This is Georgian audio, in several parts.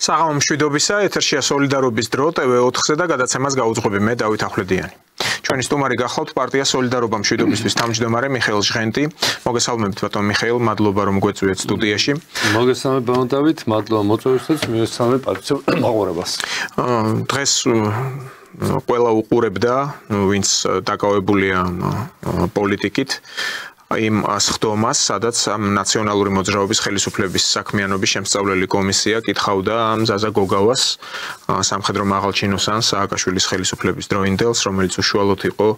საღამო მშვიდობისა, ეთერშია სოლიდარობის დრო TV4-ზე და გადაცემას გაუძღვები მე დავით ახვლედიანი. ჩვენი სტუმარი გახლავთ პარტია სოლიდარობა მშვიდობისთვის თავმჯდომარე მიხეილ ჟღენტი. მოგესალმებით ბატონ მიხეილ, მადლობა რომ გვეწვიეთ სტუდიაში. მოგესალმებით ბატონ დავით, მადლობა მოწვევისთვის, მივესალმებით პატრიოტულ მაყურებელს. დღეს ყველა უყურებდა, ვინც დაკავებულია პოლიტიკით. იმ სხდომას, სადაც ნაციონალური მოძრაობის ხელისუფლების საქმიანობის შემსწავლელი კომისია კითხავდა ზაზა გოგავას, სამხედრო მაღალჩინოსან სააკაშვილის ხელისუფლების დროინდელს, რომელიც უშუალოდ იყო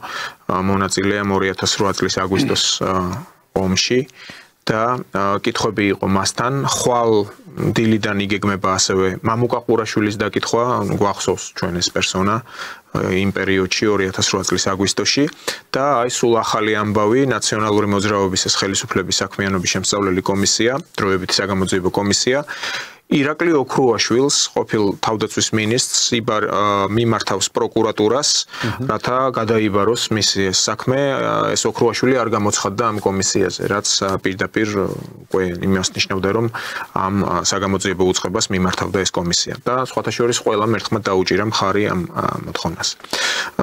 მონაწილე 2008 წლის აგვისტოს ომში და კითხვები იყო მასთან, ხვალ დილიდან იგეგმება ასევე მამუკა ყურაშვილის დაკითხვა, გვახსოვს ჩვენ ეს პერსონა იმ პერიოდში 2008 წლის აგვისტოში და აი სულ ახალი ამბავი ნაციონალური მოძრაობის ეს ხელისუფლების საქმიანობის შემსწავლელი კომისია, დროებითი საგამოძიებო კომისია ირაკლი ოქრუაშვილს, ყოფილ თავდაცვის მინისტრს მიმართავს პროკურატურას, რათა გადაიბაროს მისი ეს საქმე, ეს ოქრუაშვილი არ გამოცხადდა ამ კომისიაზე, რაც პირდაპირ უკვე იმას ნიშნავდა, რომ ამ საგამოძიებო უწყებას მიმართავდა ეს კომისია და სხვათა შორის ყველამ ერთხმად დაუჭირა მხარი ამ მოთხოვნას.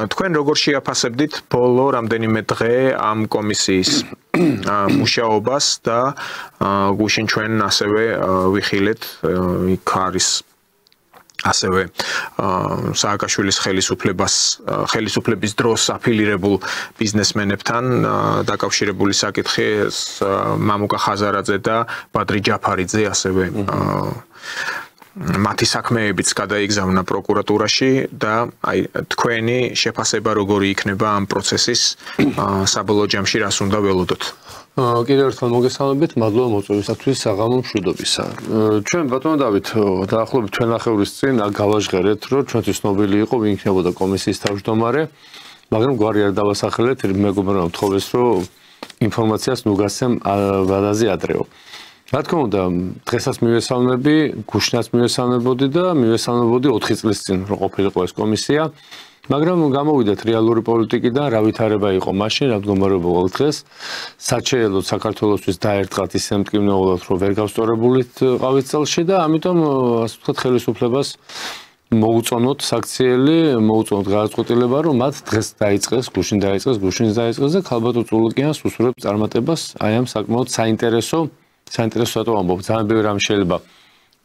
თქვენ როგორ შეაფასებდით ბოლო რამდენიმე დღე ამ კომისიის მუშაობას და გუშინ ჩვენ ასევე ვიხილეთ იქ არის ასევე სააკაშვილის ხელისუფლების დროს აფილირებულ ბიზნესმენებთან დაკავშირებული საკითხი მამუკა ხაზარაძე და ბადრი ჯაფარიძე ასევე მათი საქმეებიც გადაიგზავნა პროკურატურაში და აი თქვენი შეფასება როგორი იქნება ამ პროცესის საბოლოო ჯამში რას უნდა ველოდოთ? კიდევ ერთხელ მოგესალმებით, მადლობა მოწვევისათვის, საღამო მშვიდობისა. ჩვენ ბატონო დავით, დაახლოებით ჩვენახევრის წინ გავაჟღერეთ, რომ ჩვენთვის ცნობილი იყო ვინ იქნებოდა კომისიის თავმჯდომარე, მაგრამ გვარი არ დავასახელეთ, მეგობრებმა მთხოვეს, რომ ინფორმაციას ნუ გასცემ ვადაზე ადრეო. რა თქმა უნდა, დღესაც მივესალმები, გუშინაც მივესალმებოდი და მივესალმებოდი 4 წლის წინ, რომ ყოფილიყო ეს კომისია. მაგრამ გამოვიდეთ რეალური პოლიტიკიდან, რა ვითარება იყო მაშინ, რა მდგომარეობა იყო დღეს. საჩეელოდ საქართველოსთვის დაერტყათ ისე მტკივნეულად, რომ ვერ გავსწორებულით ყავით წელში და ამიტომ ასე ვთქვათ ხელისუფლებას მოუწონოთ საქციელი, მოუწონოთ გადაწყვეტილება, რომ მათ დღეს დაიწყეს, გუშინ დაიწყეს და ქალბატო წულუკიანს უსურვებს წარმატებას აი ამ საკმაოდ საინტერესო რატო ამბობ, ძალიან ბევრი რამ შეიძლება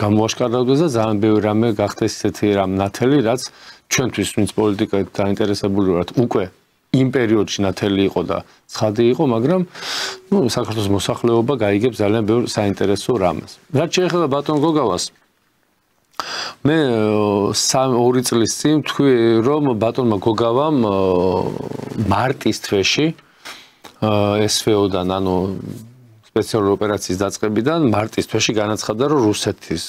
გამოაშკარავდეს და ძალიან ბევრი რამე გახდეს ისეთი რამ ნათელი, რაც ჩვენთვის ვინც პოლიტიკით დაინტერესებული ვართ, უკვე იმ პერიოდში ნათელი იყო და ცხადი იყო, მაგრამ საქართველოს მოსახლეობა გაიგებს ძალიან ბევრ საინტერესო რამეს. რაც შეეხება ბატონ გოგავას, მე 2 წლის წინ თქვი, რომ ბატონმა გოგავამ მარტის თვეში SVO-დან, ანუ სპეციალური ოპერაციის დაწყებიდან მარტის თვეში განაცხადა, რომ რუსეთის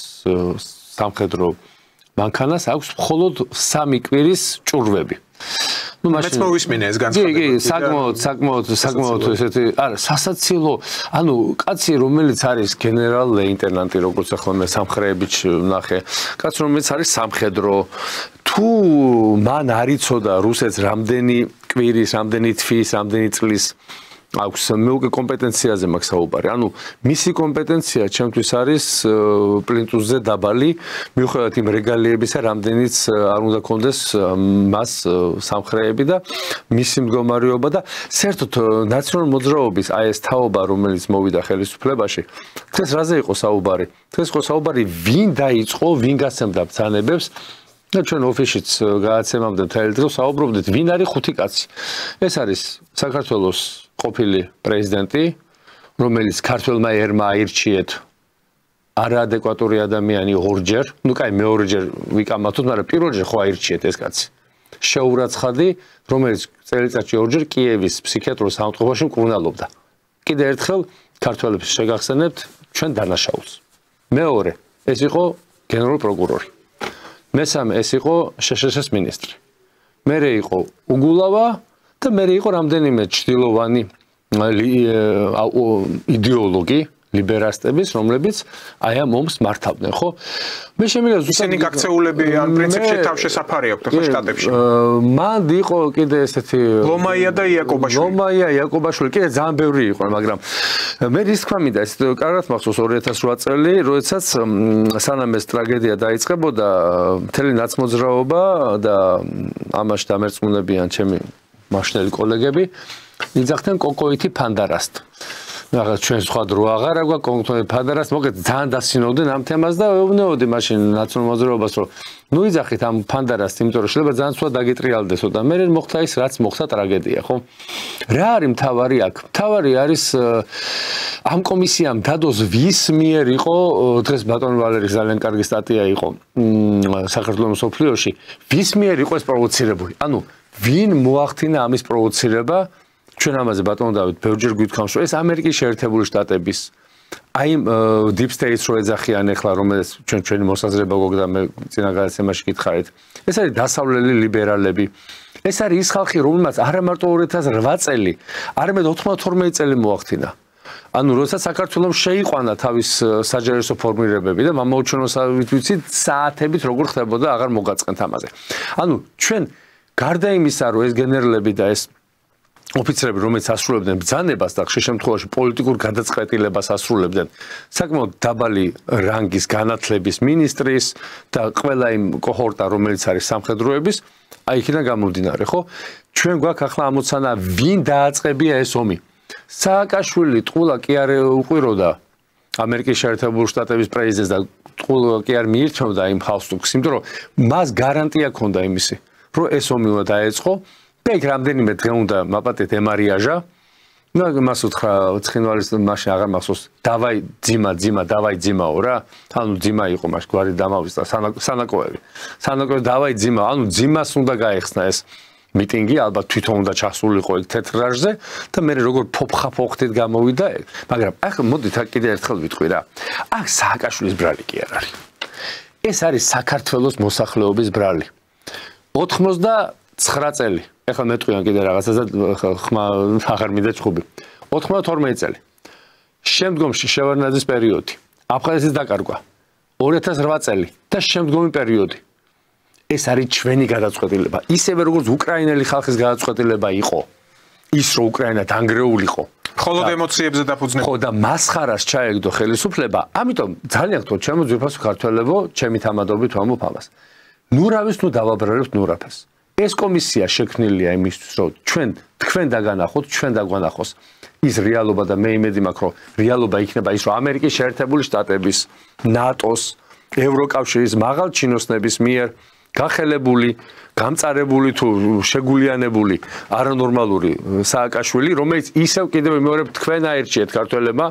სამხედრო მანქანას აქვს მხოლოდ 3 კვირის ჭურვები. მეც მოვისმინე ეს განცხადება. კი, საკმაოდ ესეთი, არა, სასაცილო, ანუ კაცი, რომელიც არის გენერალ-ლეიტენანტი, როგორც ახლა მე სამხრეებით ვნახე, კაცი, რომელიც არის სამხედრო, თუ მან არ იცოდა რუსეთს რამდენი კვირის, რამდენი თვის, რამდენი წლის აქვს მე უკვე კომპეტენციაზე მაქვს საუბარი. ანუ მისი კომპეტენცია ჩემთვის არის პლინტუსზე დაბალი, მიუხედავად იმ რეგალიებისა, რამდენიც არ უნდა კონდეს მას სამხრეები და მისი მდგომარეობა და საერთოდ ნაციონალური მოძრაობის აი ეს თაობა, რომელიც მოვიდა ხელისუფლებაში, დღეს რაზე იყო საუბარი? დღეს იყო საუბარი, ვინ დაიწყო, ვინ გასცემდა ბრძანებებს და ჩვენ ოფისშიც გააცემამდე მთელი დღე საუბრობდით, ვინ არის 5 კაცი. ეს არის საქართველოს ყოფილი პრეზიდენტი, რომელიც ქართველმა ერმა აირჩიეთ არაადეკვატური ადამიანი 2-ჯერ, ნუ კაი მეორეჯერ ვიკამათოთ, მაგრამ პირველჯერ ხო აირჩიეთ ეს კაცი. შეურაცხადი, რომელიც წელიწადში 2-ჯერ კიევის ფსიქიატრიულ საავადმყოფოში მკურნალობდა. კიდევ ერთხელ ქართველებს შეგახსენებთ ჩვენ დანაშაულს. მეორე, ეს იყო გენერალური პროკურორი. მესამე, ეს იყო შშშ-ის მინისტრი. მერე იყო უგულავა და მერე იყო რამდენიმე ჩtildeოვანი იდეოლოგი, ლიბერასტების, რომლებიც აი ამ ომს მართავდნენ, ხო? მე შემიძლია ზუსტად ისინი გაქცეულები ან პრინციპში თავშესაფარი აქვთ ხო შტატებში. მან იყო კიდე ესეთი ლომაია და იაკობაშვილი. ლომაია, იაკობაშვილი, კიდე ძალიან ბევრი იყო, მაგრამ მე რის თქმა მინდა ეს კარგად მახსოვს 2008 წელი, როდესაც სანამ ეს ტრაგედია დაიწყებოდა, მთელი ნაცმოძრაობა და ამაში დამერწმუნებიან ჩემი მაშინელი კოლეგები, იძახდნენ კოკოითი ფანდარასტ. რაღაც ჩვენ სხვა დრო აღარ აქვს კონკრეტული ფანდარასტ, მოგეთ ძალიან დასინოვდნენ ამ თემას და ეუბნეოდი მაშინ ნაციონალურ მოძრაობას, რომ ნუ იძახით ამ ფანდარასტ, იმიტომ რომ შეიძლება ძალიან სხვა დაგეტრიალდესო და მე მოხდა ის რაც მოხდა ტრაგედია, ხო? რა არის მთავარი აქ? მთავარი არის ამ კომისიამ დადოს ვის მიერ იყო დღეს ბატონ ვალერის ძალიან კარგი სტატია იყო საქართველოს მსოფლიოში, ვის მიერ იყო ეს პროვოცირებული? ანუ ვინ მოახდინა ამის პროვოცირება? ჩვენ ამაზე ბატონო დავით ბევრჯერ გვითხოვს რომ ეს ამერიკის შეერთებული შტატების აი deep state-ს რო ეძახიან ახლა რომელიც ჩვენი მოსაზრება გოგდა მე წინა გადაცემაში გითხარით ეს არის დასავლელი ლიბერალები ეს არის ის ხალხი რომელმაც არა მარტო 2008 წელი არამედ 92 წელი მოახდინა ანუ როდესაც საქართველოს შეიყვანა თავის საჯარისო ფორმირებები და მამაუჩინოს ვიცით საათებით როგორ ხდებოდა აღარ მოგაწყენთ ამაზე ანუ ჩვენ გარდა იმისა რომ ეს გენერლები და ეს ოფიცრები რომელიც ასრულებდნენ ბრძანებას და ხშირ შემთხვევაში პოლიტიკურ გადაწყვეტილებას ასრულებდნენ საკმაოდ დაბალი რანგის განათლების მინისტრის და ყველა იმ კოჰორტა რომელიც არის სამხედროების აი იქიდან გამომდინარე ხო ჩვენ გვაქვს ახლა ამოცანა ვინ დააწყებია ეს ომი სააკაშვილი ტყულა კი არ უყვიროდა ამერიკის შეერთებული შტატების პრეზიდენტს და ტყულა კი არ მიირჩეოდა იმ ხალხს იმიტომ რომ მას გარანტია ჰქონდა იმისი რომ ეს ომი უნდა დაეწყო ეგ რამდენიმე დღე უნდა მაპატეთ ემარიაჟა ну მას უთხრა ცხინვალის მაშინ აღარ მახსოვს დავაი ძიმა დავაი ძიმაო რა ანუ ძიმა იყო მას გვარი დამავისდა სანაკოები დავაი ძიმა ანუ ძიმას უნდა გაეხსნა ეს მიტინგი ალბათ თვითონ უნდა ჩასულიყო ეგ თეთრაჟზე და მე როგორ ფოფხაფოხთით გამოვიდა ეგ მაგრამ ახლა მოდით კიდე ერთხელ ვიტყვი რა აქ სააკაშვილის ბრალი კი არ არის ეს არის საქართველოს მოსახლეობის ბრალი 99 წელი ეხლა მეტყვიან კიდე რაღაცას და ხმა აღარ მინდა ჩხუბი 92 წელი შემდგომში შევარდნაძის პერიოდი აფხაზეთის დაკარგვა 2008 წელი და შემდგომი პერიოდი ეს არის ჩვენი გადაწყვეტილება ისევე როგორც უკრაინელი ხალხის გადაწყვეტილება იყო ის რომ უკრაინა დანგრეულიყო მხოლოდ ემოციებზე დაფუძნებული ხო და მასხარას ჩაეგდო ხელისუფლება ამიტომ ძალიან გთხოვთ ჩემო ძვირფასო ქართველებო ჩემი თამადობით ვამბობ ამას ნურავის ნუ დავაბრალებთ ნურაფეს ეს კომისია შექმნილია იმისთვის, რომ თქვენ დაგანახოთ, ჩვენ დაგვანახოს ის რეალობა და მე იმედი მაქვს, რომ რეალობა იქნება ის, რომ ამერიკის შეერთებული შტატების, ნატოს, ევროკავშირის მაღალჩინოსნების მიერ გახელებული, გამწარებული თუ შეგულიანებული არანორმალური სააკაშვილი, რომელიც ისევ კიდევ მეორე თქვენ აერჩიეთ ქართველებმა,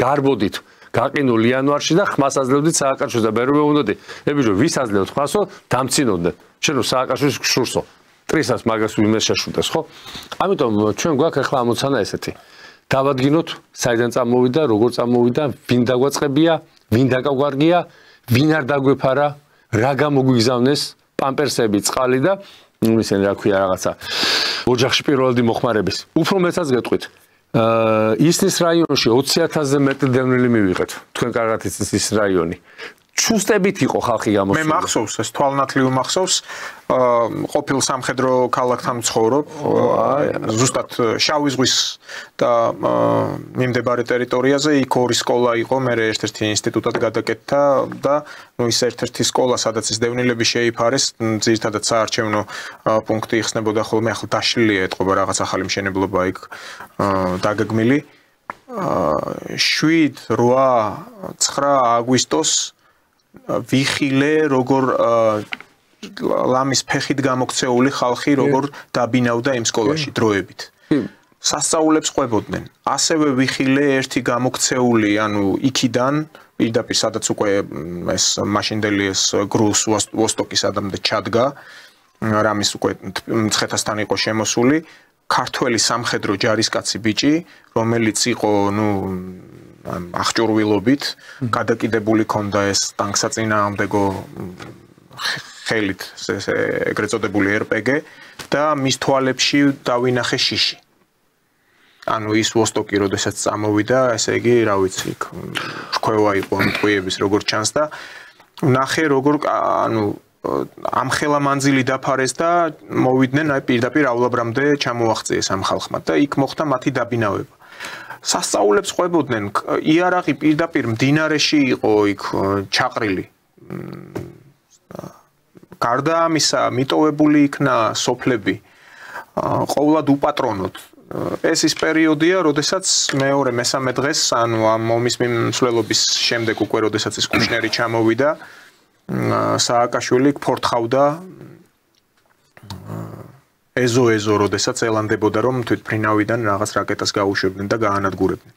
გარბოდით გაყინულ იანვარში და ხმას აძლევდით სააკაშვილს და ბერმე უნდადი. ებიჯო ვის აძლევთ ხმასო? დამცინოდნენ. შენ რომ სააკაშვილის შურსო. ტრისას მაგას ვიმეს შეშუტეს, ხო? ამიტომ ჩვენ გვაქვს ახლა ამოცანა ესეთი. დავადგინოთ, საიდან წამოვიდა, როგორ წამოვიდა, ვინ დაგვაწყებია, ვინ დაკავგვარგია, ვინ არ დაგვეფარა, რა გამოგვიგზავნეს პამპერსები, წყალი და ისინი რა ქვია რაღაცა. ოჯახში პირველადი მოხმარების. უფრო მეცაც გეტყვით. ისნის რაიონში 20,000-ზე მეტი დევნილი მივიღეთ. თქვენ კარგად იცით ის რაიონი. ჩუსტებით იყო ხალხი გამოსული. მე მახსოვს ეს თვალნათლივ მახსოვს ყოფილ სამხედრო ქალაქთან ვცხოვრობ. ზუსტად შავი ზღვის და მიმდებარე ტერიტორიაზე იქ ორი სკოლა იყო, მე ერთ-ერთი ინსტიტუტად გადაკეთდა და ნუ ის ერთ-ერთი სკოლა, სადაც ის დევნილები შეიფარეს, ძირითადად საარჩევნო პუნქტი იხსნებოდა ხოლმე, ახლა დაშლილია ეთყობა რაღაც ახალი მშენებლობა იქ დაგეგმილი. 7-8-9 აგვისტოს ვიხილე როგორ ლამის ფეხით გამოქცეული ხალხი როგორ დაბინავდა იმ სკოლაში დროებით. სასწაულებს ყვებოდნენ. ასევე ვიხილე ერთი გამოქცეული, ანუ იქიდან პირდაპირ სადაც უკვე ეს მაშინდელი ეს გრუს ვოსტოკის ადამდე ჩადგა, რამის უკვე მცხეთასთან იყო შემოსული, ქართველი სამხედრო ჯარისკაცი ბიჭი, რომელიც იყო, ნუ აღჭურვილობით, გადაკიდებული ქონდა ეს ტანკსაწინააღმდეგო ხელით, ეგრეთ წოდებული RPG და მის თვალებში დავინახე შიში. ანუ ის ვოსტოკი როდესაც წამოვიდა, ესე იგი, რა ვიცი, იქ შქოევა იყო მტყუიების როგორც ჩანს და ნახე როგორ ანუ ამხელა მანძილი დაფარეს და მოვიდნენ აი პირდაპირავლაბრამდე ჩამოაღწიეს ამ ხალხმა და იქ მოხდა მათი დაბინავება. სასწაულებს ყვებოდნენ, იარაღი პირდაპირ მდინარეში იყო იქ ჩაყრილი. გარდა ამისა, მიტოვებული იქნა სოფლები. ყოვლად უპატრონოდ. ეს ის პერიოდია, როდესაც მეორე მესამე დღეს, ანუ ამ ომის მიმსვლელობის შემდეგ უკვე როდესაც ეს კუშნერი ჩამოვიდა, სააკაშვილი ფორთხავდა ეზო, როდესაც ელანდებოდა, რომ თვითფრინავიდან რაღაც რაკეტას გაუშვებდნენ და გაანადგურებდნენ.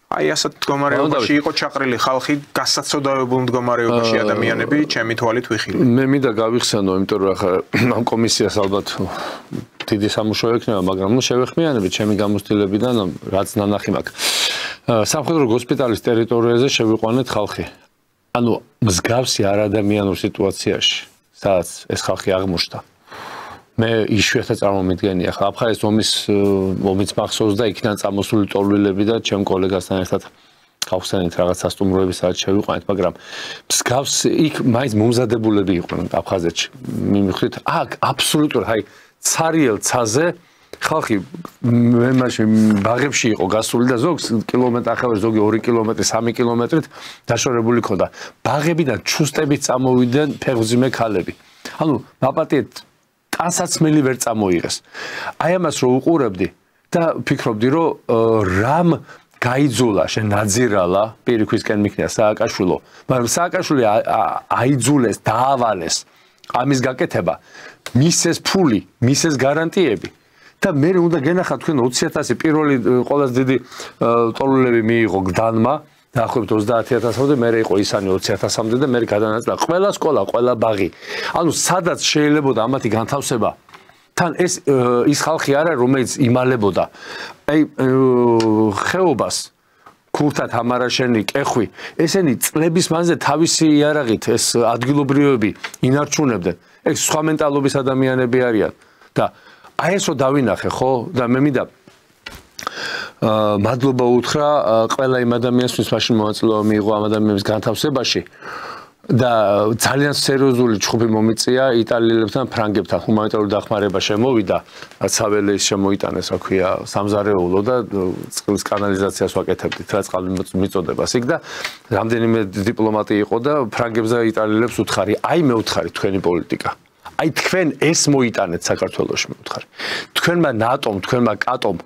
აი ასეთ მდგომარეობაში იყო ჩაყრილი ხალხი, გასაცოდავებულ მდგომარეობაში ადამიანები, ჩემი თვალით ვიხილე. მე მინდა გავიხსენო, იმიტომ რომ ახლა ამ კომისიას ალბათ დიდი სამუშაო ექნება, მაგრამ შევეხმიანებით ჩემი გამოცდილებიდან, რაც ნანახი მაქვს. სამხედრო ჰოსპიტალის ტერიტორიაზე შევიყვანეთ ხალხი. ანუ მსგავსი არადამიანურ სიტუაციაში, სადაც ეს ხალხი აღმოჩნდა. მე იშვიათად წარმომიდგენია, ხა აფხაზეთის ომის მახსოვს და იქიდან წამოსული ტოლვილები და ჩემ კოლეგასთან ერთად გავხსენით რაღაც სასტუმროების სადაც შევიყვანეთ, მაგრამ მსგავს იქ მაინც მომზადებულები იყვნენ აფხაზეთში. მიმოხდით, აქ აბსოლუტურად, აი ცარიელ ცაზე ხალხი მე მაშინ ბაღებში იყო გასული და ზოგს კილომეტრი ახალ ზოგი 2 კილომეტრი 3 კილომეტრით დაშორებული ქონდა. ბაღებიდან ჩუსტებით წამოვიდნენ ფეხმძიმე ქალები. ანუ მაპატიეთ ტანსაცმელი ვერ წამოიღეს. აი ამას რო უყურებდი და ფიქრობდი რომ რამ გაიძულა შენ ნაძირალა პირიქვისკენ მიქნია სააკაშვილო, მაგრამ სააკაშვილი აიძულეს, დაავალეს ამის გაკეთება, მისეს ფული, მისეს გარანტიები. და მე უნდა გენახა თქვენ 20.000 პირველი ყველაზე დიდი ტოლულები მიიღო გდანმა დაახლოებით 30.000-მდე, მე იყო ისანი 20.000-მდე და მე გადანაწილა ყველა სკოლა, ყველა ბაღი. ანუ სადაც შეიძლებოდა ამათი განთავსება, თან ის ხალხი არა, რომელიც იმალებოდა. აი ხეობას ქურთად ამარაშენი, კეხვი, ესენი წლების მანძილზე თავისი იარაღით ეს ადგილობრივები ინარჩუნებდნენ. ეს სხვა მენტალობის ადამიანები არიან და აი ესო დავინახე, ხო? და მე მინდა მადლობა უთხრა ყველა იმ ადამიანს, ვინც მაშინ მონაწილეობა მიიღო ამ ადამიანების განთავსებაში და ძალიან სერიოზული ჩხუბი მომიწია იტალიელებთან, ფრანგებთან, ჰუმანიტარული დახმარება შემოვიდა, ცაველის შემოიტანეს, რა ქვია, სამზარეულო და წყლის კანალიზაციას ვაკეთებდით, რა წყალი მიწოდებას იქ და რამდენიმე დიპლომატი იყო და ფრანგებს და იტალიელებს უთხარი, აი მე უთხარი თქვენი პოლიტიკა. აი თქვენ ეს მოიტანეთ საქართველოში მე უთხარი. თქვენმა ნატომ, თქვენმა კატომ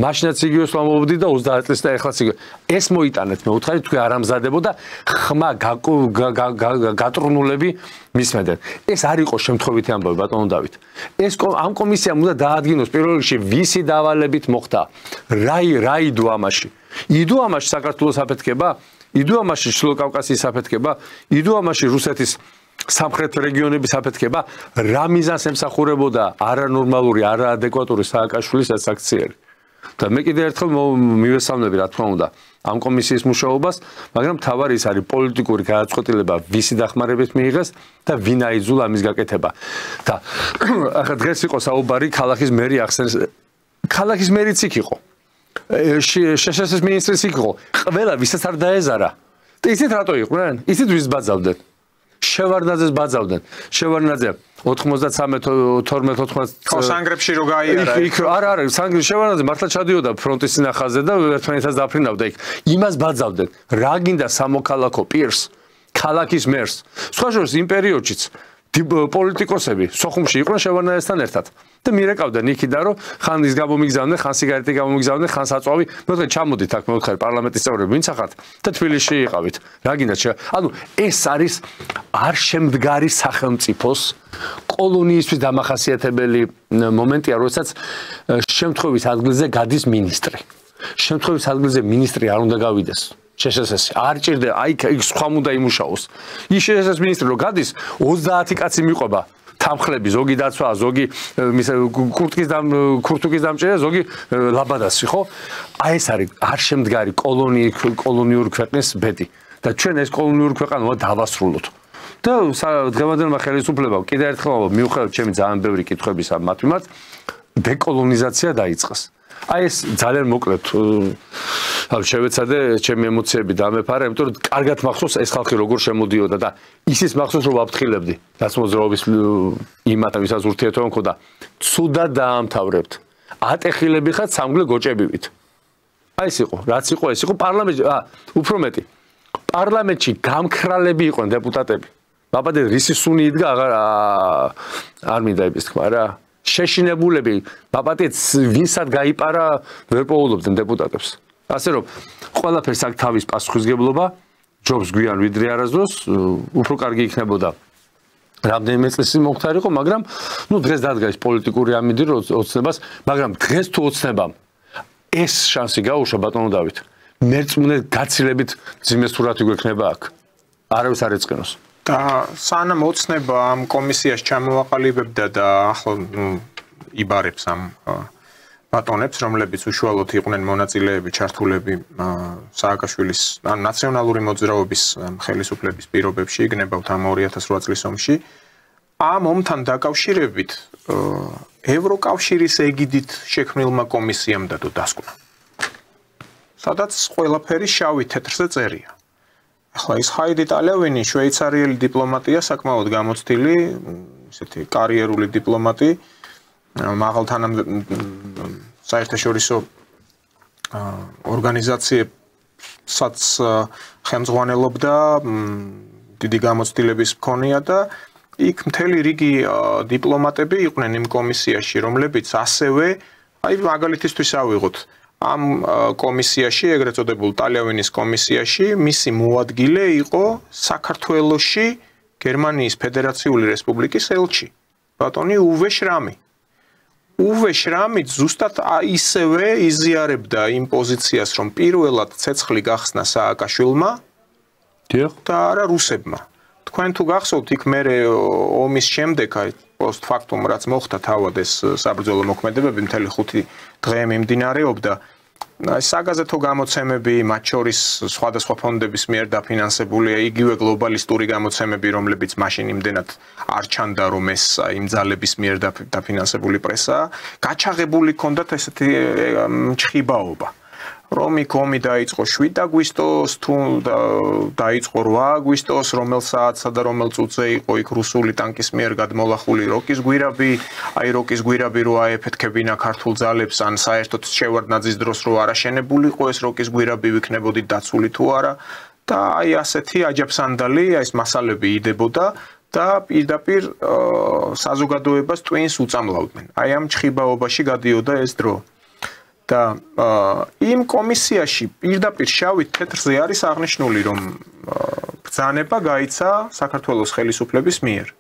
მაშინაც იგივეს ვამოვდი და 30 წლის და ეხლაც იგივე. ეს მოიტანეთ მე უთხარი, თქვენ არ ამზადებოდა ხმა გატრუნულები მისმენდნენ. ეს არ იყო შემთხვევითი ამბავი ბატონო დავით. ეს ამ კომისიამ უნდა დაადგინოს პირველ რიგში ვისი დავალებით მოხდა. რა იდო ამაში? იდო ამაში საქართველოს აფეთქება? იდო ამაში ჩრდილო კავკასიის აფეთქება? იდო ამაში რუსეთის სამხრეთ რეგიონების აფეთქება? რა მიზანს ემსახურებოდა არანორმალური, არაადეკვატური სააკაშვილის ეს აქციები? და მე კიდევ ერთხელ მივესალმები რა თქმა უნდა ამ კომისიის მუშაობას, მაგრამ თავარი ის არის პოლიტიკური გადაწყვეტილება ვისი დახმარებით მიიღეს და ვინ აიძულა ამის გაკეთება. და ახლა დღეს იყო საუბარი ქალაქის მერი ახსენეს. ქალაქის მერიც იქ იყო. შშს მინისტრიც იქ იყო. ყველა ვისაც არ დაეზარა. და ისეთ რატო იყვნენ? ისეთ ვის ბაძავდნენ? შევარნაძეს ბაძავდნენ. შევარნაძე 93-12 სანგრებში რო გაიარა. არა, შევარნაძე მართლა ჩადიოდა ფრონტის წინახაზე და ერთმანეთს დაფრინავდა იქ. იმას ბაძავდნენ. რა გინდა სამოქალაქო პირს, ქალაქის მერს. სხვა შორის იმ პერიოდშიც პოლიტიკოსები სოხუმში იყვნენ შევარნაძესთან ერთად. და მირეკავდნენ იქიდან, რომ ხან ის გამომიგზავნდნენ, ხან სიგარეტი გამომიგზავნდნენ, ხან საწვავი. მე ჩამოდით აქ მე ვთხარ პარლამენტის წევრები, ვინც ახართ და თბილისში იყავით. რა გინდა? ანუ ეს არის არ შემდგარი სახელმწიფოს კოლონიისთვის დამახასიათებელი მომენტია, როდესაც შემთხვევის ადგილზე გადის მინისტრი. შემთხვევის ადგილზე მინისტრი არ უნდა გავიდეს. შშს არ ჭირდება, აი იქ სხვა უნდა იმუშაოს. ის შშს მინისტრი რო გადის, 30 კაცი მიყვება. თამხლები, ზოგი დაცვა, ზოგი ქურთუკის დამჭერა, ზოგი ლაბადასი, ხო? აი ეს არის არ შემდგარი კოლონიური ქვეყნის ბედი. და ჩვენ ეს კოლონიური ქვეყანა უნდა დავასრულოთ. და დღევანდელმა ხელისუფლებამ კიდევ ერთხელ მივხვდეთ ჩემი ძალიან ბევრი კითხვების ამ მათ მიმართ დეკოლონიზაცია დაიწყეს. აი ეს ძალიან მოკლედ შევეცადე ჩემი ემოციები დამეფარა, იმიტომ რომ კარგად მახსოვს ეს ხალხი როგორ შემოდიოდა და ისიც მახსოვს რომ ვაფრთხილებდი დაცმოძრაობის იმათან ვისაც ურთიერთობა მქონდა. ცუდად დაამთავრებთ. ატეხილები ხართ სამგლე გოჭებივით. აი ეს იყო, რაც იყო, ეს იყო პარლამენტში, უფრო მეტი. პარლამენტში გამქრალები იყვნენ დეპუტატები. ბაბადე რისი სუნი იდგა არ მინდა იმის თქმა რა. შეშინებულები ბაბადეც ვინსად გაიპარა ვერ პოულობდნენ დეპუტატებს. ასე რომ ყველაფერს აქ თავის პასუხისგებლობა ჯობს გვიან ვიდრე არასდროს უფრო კარგი იქნებოდა. რამდენიმე წლის მომხდარიყო, მაგრამ დღეს დადგა ის პოლიტიკური ამინდი რომ ოცნებას, მაგრამ დღეს თუ ოცნებამ ეს შანსი გაუშვა ბატონო დავით. მერწმუნე გაცილებით ძიმე სურათი გვექნება აქ. არავის არ ეწყენოს. და სანამ ოცნება ამ კომისიაში ჩამოაყალიბებდა და ახლა იბარებს ამ ბატონებს, რომლებიც უშუალოდ იყვნენ მონაწილეები, ჩართულები სააკაშვილის ან ნაციონალური მოძრაობის ხელისუფლების პირობებში, იგნებავთ ამ 2008 წლის ომში. ამ ომთან დაკავშირებით ევროკავშირის ეგიდით შექმნილმა კომისიამ დადო დასკვნა. სადაც ყველაფერი შავი თეთრზე წერია. ახლა ის ჰაიდი ტალევინი, შვეიცარიელი დიპლომატია, საკმაოდ გამოცდილი, ისეთი კარიერული დიპლომატი, საერთაშორისო ორგანიზაციებსაც ხელმძღვანელობდა, დიდი გამოცდილების მქონია და იქ მთელი რიგი დიპლომატები იყვნენ იმ კომისიაში, რომლებიც ასევე, აი მაგალითისთვის ავიღოთ, ამ კომისიაში, ეგრეთ წოდებულ ტალევინის კომისიაში, მისი მოადგილე იყო საქართველოში გერმანიის ფედერაციული რესპუბლიკის ელჩი, ბატონი უვე შრამი. უვე შრამი ზუსტად ისევე იზიარებდა იმ პოზიციას, რომ პირველად ცეცხლი გახსნა სააკაშვილმა და არა რუსებმა. თქვენ თუ გახსოვთ, იქ მერე ომის შემდეგ, აი პოსტფაქტუმ რაც მოხდა თავად ეს საბრძოლო მოქმედებები მთელი 5 დღე მიმდინარეობდა. აი საგაზეთო გამოცემები, მათ შორის სხვადასხვა ფონდების მიერ დაფინანსებული, იგივე გლობალისტური გამოცემები, რომლებიც მაშინ იმდენად არ ჩანდა, რომ ეს იმ ძალების მიერ დაფინანსებული პრესაა, გაჩაღებული ჰქონდათ ესეთი მჭხიბაობა. რომ იქ ომი დაიწყო 7 აგვისტოს, თუ დაიწყო 8 აგვისტოს, რომელ საათსა და რომელ წუთზე იყო იქ რუსული ტანკის მიერ გადმოლახული როკის გვირაბი, აი როკის გვირაბი რო აეფეთქებინა ქართულ ძალებს, ან საერთოდ შევარდნაძის დროს რო არაშენებულიყო ეს როკის გვირაბი ვიქნებოდი დაცული თუ არა და აი ასეთი აჯაფსანდალი, აი ეს მასალები იდებოდა და პირდაპირ საზოგადოებას ტვინს უწამლავდნენ. აი ამ ჭხიბაობაში გადიოდა ეს დრო. და იმ კომისიაში პირდაპირ შავით თეთრზე არის აღნიშნული, რომ ბრძანება გაიცა საქართველოს ხელისუფლების მიერ.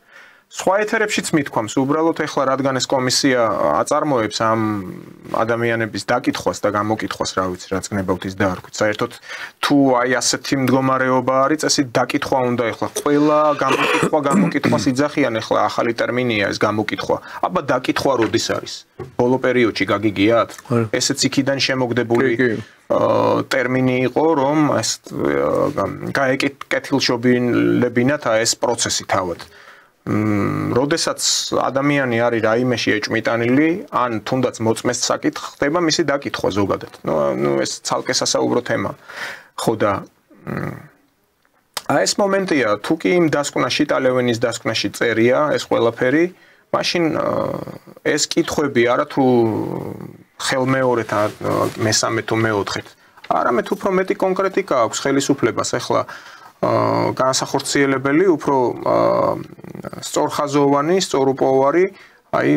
სხვა ეთერებშიც მithქვამს, უბრალოდ ეხლა რადგან ეს კომისია აწარმოებს ამ ადამიანების დაკითხვას და გამოკითხვას, რა ვიცი, რაც გნებავთ ის დაარქვით. საერთოდ თუ აი ასეთი მდგომარეობა არის, წესით დაკითხვა უნდა ეხლა ყველა გამოკითხვას იძახიან, ეხლა ახალი ტერმინია ეს გამოკითხვა. აბა დაკითხვა როდის არის? ბოლო პერიოდში გაგიგიათ? ესეც იქიდან შემოგდებული ტერმინი იყო, რომ ეს გაეკეთილშობილებინათ ეს პროცესი თავად. როდესაც ადამიანი არის რაიმეში ეჭმიტანილი, ან თუნდაც მოწმეს საკითხ, ხდება მისი დაკითხვა ზოგადად. ნუ ეს ცალკე სასაუბრო თემა. ხო და აი ეს მომენტია, თუ კი იმ დასკვნაში, ტალევინის დასკვნაში წერია ეს ყველაფერი, მაშინ ეს კითხვები არა თუ ხელმეორედ, მესამე თუ მეოთხედ, არამედ უფრო მეტი კონკრეტიკა აქვს ხელისუფლებას ახლა განსახორციელებელი, უფრო სწორხაზოვანი, სწორუპოვარი, აი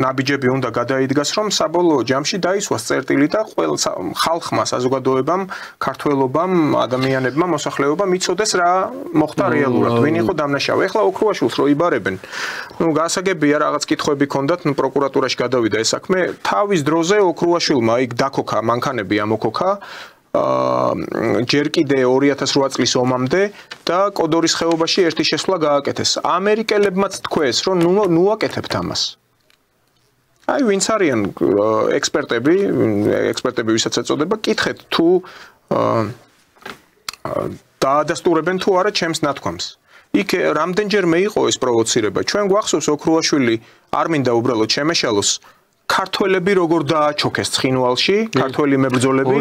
ნაბიჯები უნდა გადაიდგას, რომ საბოლოო ჯამში დაისვას წერტილი და ყველა ხალხმა, საზოგადოებამ, ქართველობამ, ადამიანებმა, მოსახლეობამ იცოდეს რა მოხდა რეალურად, ვინ იყო დამნაშავე. ეხლა ოქრუაშვილს რო იბარებენ, ნუ გასაგებია რაღაც კითხვები ჰქონდათ, ნუ პროკურატურაში გადავიდა ეს საქმე, თავის დროზე ოქრუაშვილმა იქ დაქოქა მანქანები ამოქოქა ჯერ კიდე 2008 წლის ომამდე და კოდორის ხეობაში ერთი შესვლა გააკეთეს. ამერიკელებმაც თქვეს, რომ ნუ აკეთებთ ამას. აი ვინც არიან ექსპერტები, ვისაც ეწოდება, კითხეთ თუ დაადასტურებენ თუ არა ჩემს ნათქვამს. იქ რამდენჯერმე იყო ეს პროვოცირება. ჩვენ გვახსოვს ოქრუაშვილი არ მინდა უბრალოდ შემეშალოს ქართველები როგორ დააჩოქეს ცხინვალში, ქართველი მებრძოლები,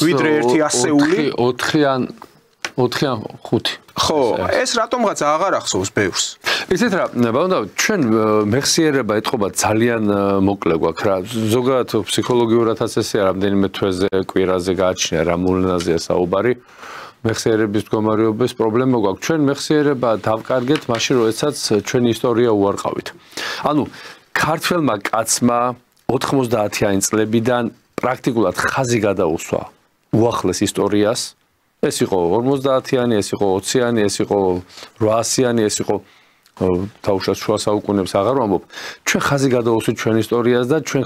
ვიდრე ერთი ასეული 4 ან 5. ხო, ეს რატომღაც აღარ ახსოვს ბევრს. ისეთ რა, ბატონო, ჩვენ მეხსიერება ეთყობა ძალიან მოკლე გვაქვს რა. ზოგადად ფსიქოლოგიურადაც ესე რამდენიმე თვეზე, კვირაზე გააჩნია რა მულნაზეა საუბარი. მეხსიერების მდგომარეობის პრობლემა გვაქვს. ჩვენ მეხსიერება დავკარგეთ მაშინ, როდესაც ჩვენი ისტორია უარყავით. ანუ ქართველმა კაცმა 90-იანი წლებიდან პრაქტიკულად ხაზი გადაუსვა უახლეს ისტორიას. ეს იყო 50-იანი, ეს იყო 20-იანი, ეს იყო 800-იანი, ეს იყო თავშას შუა საუკუნეებს აღარ ვამბობ. ჩვენ ხაზი გადაუსვით ჩვენ ისტორიას და ჩვენ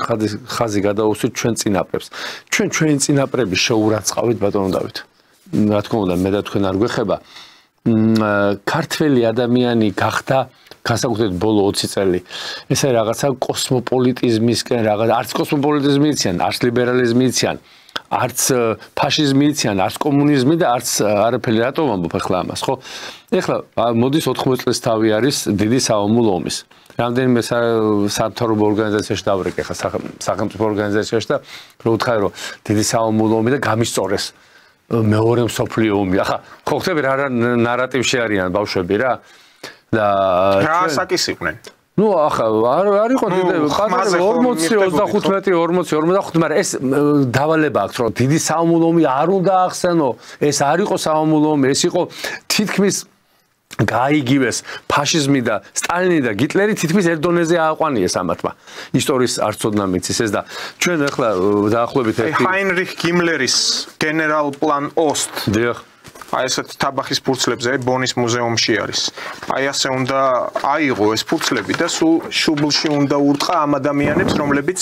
ხაზი გადაუსვით ჩვენ წინაპრებს. ჩვენ ჩვენი წინაპრების შეურაცხავით ბატონო დავით. რა თქმა უნდა, მე და თქვენ არ გვეხება. ქართველი ადამიანი გახდა განსაკუთრებით ბოლო 20 წელი. ეს არის რაღაცა კოსმოპოლიტიზმისკენ რაღაც, არც კოსმოპოლიტიზმი იციან, არც ლიბერალიზმი იციან. არც ფაშიზმი იციან, არც კომუნიზმი და არც არაფერი რატომ ვამბობ ახლა ამას, ხო? ეხლა მოდის 80 წლის თავი არის დიდი საომულ ომის. რამდენიმე სამთავრობო ორგანიზაციაში დავრეკე ხა სახელმწიფო ორგანიზაციაში და რო ვთხარი რომ დიდი საომულ ომი და გამისწორეს მეორე მსოფლიო ომი. ახლა ხო ხტები რა ნარატივში არიან ბავშვები რა და რა საკისიყვნენ? ნუ ახლა არ იყო დიდი 40 35 45, მაგრამ ეს დავალება აქვს რომ დიდი საომულ ომი არ უნდა ახსენო, ეს არ იყო საომულ ომი, ეს იყო თითქმის გაიგივეს ფაშიზმი და სტალინი და გიტლერი თითქმის ერთ დონეზე ააყვანიეს ამათმა. ისტორიის არ ცოდნა მიცის ეს და ჩვენ ახლა დაახლოებით ჰაინრიხ გიმლერის გენერალ პლან ოსტ. დიახ. აი ესეთ თაბახის ფურცლებზე ბონის მუზეუმში არის. აი ასე უნდა აიღო ეს ფურცლები და სულ შუბლში უნდა ურტყა ამ ადამიანებს, რომლებიც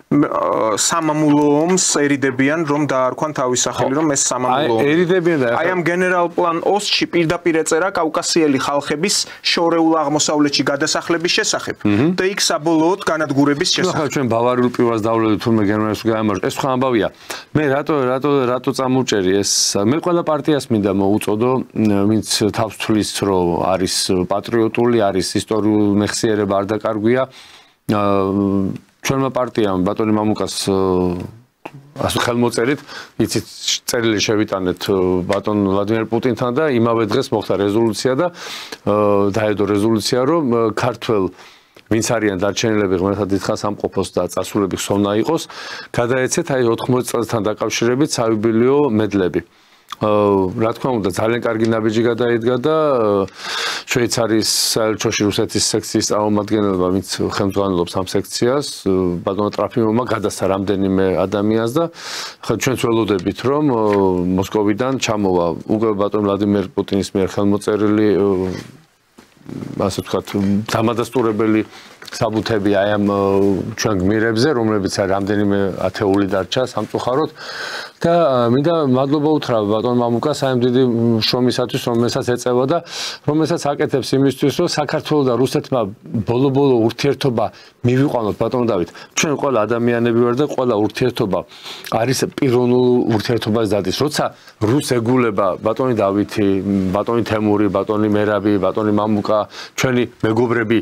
სამამულო ომს ერიდებიან, რომ დაარქვან თავის სახელი, რომ ეს სამამულო ომი. ერიდებიან და აი ამ გენერალ პლან ოსტში პირდაპირ ეწერა კავკასიელი ხალხების შორეულ აღმოსავლეთში გადასახლების შესახებ და იქ საბოლოოდ განადგურების შესახებ. ახლა ჩვენ ბავარიულ პილას დავლევთ თურმე გერმანიაში გაამარჯვეთ. ეს სხვა ამბავია. მე რატო წამოვჭერი ეს? მე ყველა პარტიას მინდა მოუწოდო, ვინც თავს თვლის, რომ არის პატრიოტული, არის ისტორიულ მეხსიერება არ დაკარგვია. ჩვენმა პარტიამ ბატონი მამუკას ხელმოწერით, იცით, წერილი შევიტანეთ ბატონ ვლადიმერ პუტინთან და იმავე დღეს მოხდა რეზოლუცია და დაედო რეზოლუცია, რომ ქართველ ვინც არიან დარჩენილები ღმერთად დიდხანს სამყოფოს და წასულები ხსოვნა იყოს, გადაეცეთ აი 80 წელთან დაკავშირებით საიუბილეო მედლები. რა თქმა უნდა, ძალიან კარგი ნაბიჯი გადაიდგა და შვეიცარიის საელჩოში რუსეთის სექციის წარმომადგენელმა, ვინც ხელმძღვანელობს ამ სექციას, ბატონო ტრაფიმოვმა გადასცა რამდენიმე ადამიანს და ხა ჩვენც ველოდებით, რომ მოსკოვიდან ჩამოვა უკვე ბატონ ვლადიმერ პუტინის მიერ ხელმოწერილი ასე ვთქვათ, დამადასტურებელი საბუთები აი ამ ჩვენ გმირებზე, რომლებიც რამდენიმე ათეული დარჩა სამწუხაროდ და მინდა მადლობა უთხრა ბატონ მამუკას აი ამ დიდი შრომისათვის, რომელსაც ეწევა და რომელსაც აკეთებს იმისთვის, რომ საქართველოს და რუსეთმა ბოლო-ბოლო ურთიერთობა მივიყვანოთ ბატონ დავით. ჩვენ ყველა ადამიანები ვარ და ყველა ურთიერთობა არის პიროვნულ ურთიერთობას დადის. როცა რუს ეგულება ბატონი დავითი, ბატონი თემური, ბატონი მერაბი, ბატონი მამუკა, ჩვენი მეგობრები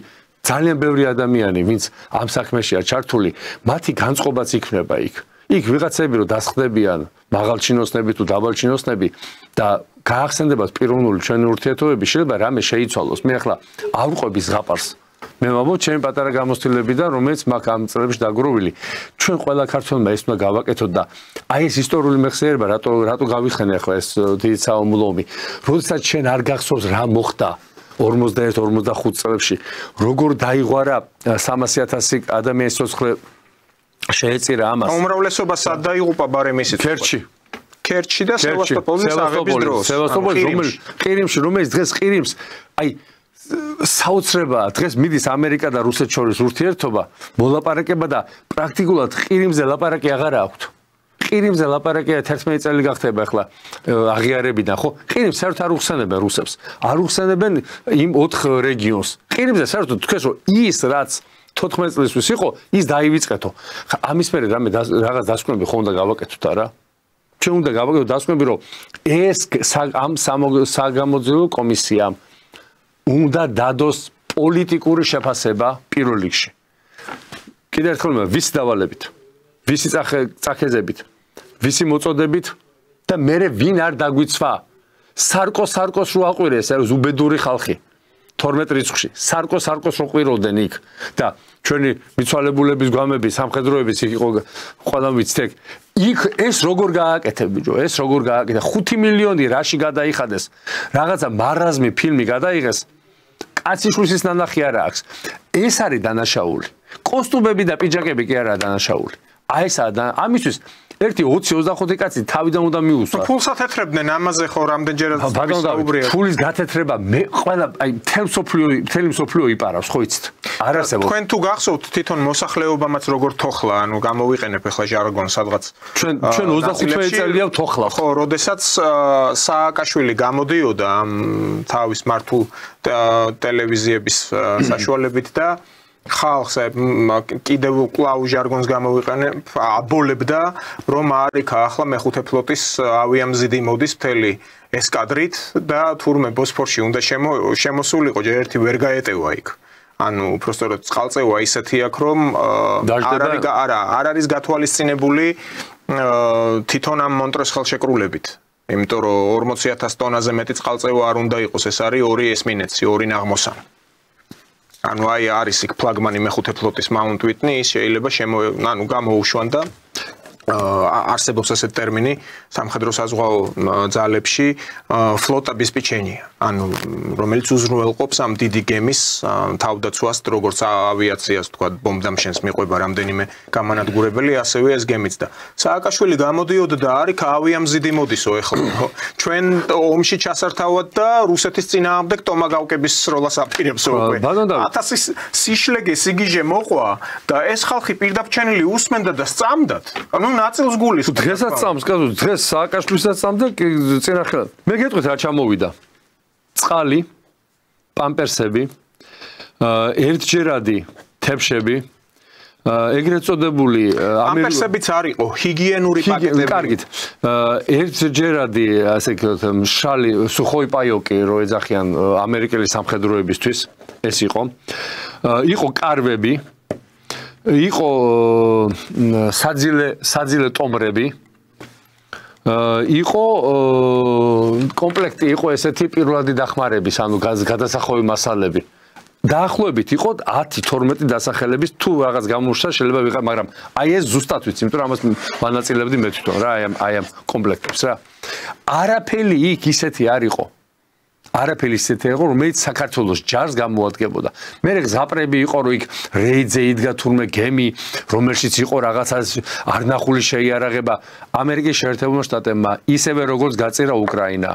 ძალიან ბევრი ადამიანი, ვინც ამ საქმეშია ჩართული, მათი განწყობაც იქნება იქ. იქ ვიღაცები რომ დასხდებიან მაღალჩინოსნები თუ დაბალჩინოსნები და გაახსენდებათ პიროვნული ჩვენი ურთიერთობები, შეიძლება რამე შეიცვალოს. მე ახლა არ ვყვები ზღაპარს. მე ვამბობ ჩემი პატარა გამოცდილებიდან, რომელიც მაქვს ამ წლებში დაგროვილი. ჩვენ ყველა ქართველმა ეს უნდა გავაკეთოთ და აი ეს ისტორიული მეხსიერება რატო გავიხსენე ახლა ეს დიდი საომულო ომი. როდესაც ჩვენ არ გახსოვს რა მოხდა 41-45 წლებში, როგორ დაიღვარა 300,000 ადამიანის სიცოცხლე შეეწირა ამას. უმრავლესობა სად დაიღუპა ბარემ ისიც? ქერჩში და სევასტოპოლის აღების დროს. სევასტოპოლის ყირიმში, რომელიც დღეს ყირიმს, აი საოცრებაა, დღეს მიდის ამერიკა და რუსეთ შორის ურთიერთობა, მოლაპარაკება და პრაქტიკულად ყირიმზე ლაპარაკი აღარ აქვთ. ყირიმზე ლაპარაკია 11 წელი გახდება ახლა აღიარებიდან, ხო? ყირიმს საერთოდ არ უხსენებენ რუსებს. არ უხსენებენ იმ 4 რეგიონს. ყირიმზე საერთოდ თქვენ რომ ის რაც 14 წლისთვის იყო, ის დაივიწყეთო. ამის მერე რაღაც დასკვნები ხო უნდა გავაკეთოთ არა? ჩვენ უნდა გავაკეთოთ დასკვნები, რომ ეს ამ საგამოძიებო კომისიამ უნდა დადოს პოლიტიკური შეფასება პირველ რიგში. კიდევ ერთხელ ვისი დავალებით, ვისი წახეზებით, ვისი მოწოდებით და მერე ვინ არ დაგვიცვა. სარკოს რო აყვირეს, ეს უბედური ხალხი. 12 რიცხვში სარკოს რო ყვიროდნენ იქ და ჩვენი მიცვალებულების გვამები სამხედროების იქ იყო ყველა ვიცით იქ ეს როგორ გააკეთე ბიჭო ეს როგორ გააკეთე 5 მილიონი რაში გადაიხადეს რაღაცა მარაზმი ფილმი გადაიღეს კაციშვილის ნანახი არა აქვს ეს არის დანაშაული კოსტუმები და პიჯაკები კი არაა დანაშაული აი ესაა და ამისთვის 1-20-25 კაცი თავიდან უნდა მიუსვა. ფულს ათეთრებდნენ ამაზე ხო რამდენჯერაც ვისაუბრია. ფულის გათეთრება მე ყველა აი მთელი მსოფლიო იპარავს ხო იცით? არ არსებობს. თქვენ თუ გახსოვთ თვითონ მოსახლეობამაც როგორ თოხლა, ანუ გამოვიყენებ ახლა ჟარგონს სადღაც. ჩვენ 25 წელია თოხლა. ხო, როდესაც სააკაშვილი გამოდიოდა ამ თავის მართულ ტელევიზიების საშუალებით და ხალხს კიდევ კлау ჟარგონს გამოვიყენებ, აბოლებდა, რომ არიქა ახლა მეხუთე ფლოტის ავიამზიდი მოდის მთელი ესკადრით და თურმე ბოსფორში უნდა შემოსულიყო, ჯერ ერთი ვერ გაეტევა იქ. ანუ უბრალოდ წყალწევა ისეთი აქვს, რომ არ არის გათვალისწინებული თვითონ ამ მონტროს ხელშეკრულებით. იმიტომ რომ 40,000 ტონაზე მეტი წყალწევა არ უნდა იყოს, ეს არის 2 ესმინეცი, 2 ნაღმოსანი. ანუ აი არის იქ ფლაგმანი მეხუთე ფლოტის მაუნტ ვიტნი ის შეიძლება გამოუშვან და არსებობს ასეთი ტერმინი სამხედრო საზღვაო ძალებში ფლოტების პიჩენია ანუ რომელიც უზრუნველყოფს ამ დიდი გემის თავდაცვას როგორც ავიაციას თქვა ბომბდამშენს მიყვება რამდენიმე გამანადგურებელი ასევე ეს გემიც და სააკაშვილი გამოდიოდა და არიქ ავიამზიდი მოდისო ეხლა ჩვენ ომში ჩასართავად და რუსეთის წინააღმდეგ ტომაგავკების სროლას აპირებსო უკვე 1000 სიშლეგე სიგიჟე მოყვა და ეს ხალხი პირდაპირ უსმენდა და სწამდათ ანუ ნაწილს გულის დღესაც წამს კაცო დღეს სააკაშვილისაც წამდა წინახელად მე გეტყვით რა ჩამოვიდა წყალი პამპერსები ერთჯერადი თებშები ეგრეთ წოდებული პამპერსებიც არისო ჰიგიენური პაკეტები კარგით ერთჯერადი ასე ვთქვათ მშრალი სუხოი პაიოკი რო ეძახიან ამერიკელი სამხედროებისთვის ეს იყო კარვები იყო საძილე ტომრები იყო კომპლექტი იყო ესეთი პირველადი დახმარების ანუ გადასახოვი მასალები დაახლოებით იყო 10-12 დასახელების თუ რაღაც გამორჩა შეიძლება ვიღა მაგრამ აი ეს ზუსტად ვიცი იმიტომ რომ ამას ვანაწილებდი მე თვითონ რა აი ამ კომპლექტებს რა არაფერი იქ ისეთი არ იყო არაფერი ისეთი იყო რომელიც საქართველოს ჯარს გამოადგენდა. მე გზაპრები იყო რომ იქ რეიძე იდგა თურმე გემი რომელშიც იყო რაღაცა არნახული შეიარაღება ამერიკის შეერთებულმა შტატებმა ისევე როგორც გაწირა უკრაინა.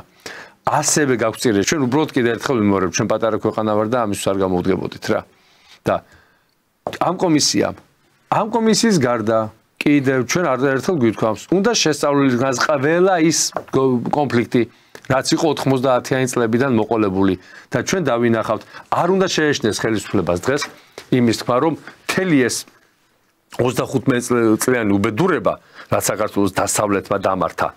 ასევე გაგვწირეს ჩვენ უბრალოდ კიდე ერთხელ ვიმეორებ ჩვენ პატარა ქვეყანა ვარ და ამისთვის არ გამოვდგებოდით რა. და ამ კომისიის გარდა კიდევ ჩვენ არაერთხელ გვითქვამს უნდა შესწავლილი ყველა ის კონფლიქტი რაც იყო 90-იანი წლებიდან მოყოლებული და ჩვენ დავინახავთ არ უნდა შეეშნდეს ხელისუფლებას დღეს იმის თქვა რომ მთელი ეს 25 წლიანი უბედურება რაც საქართველოს დასავლეთმა დამართა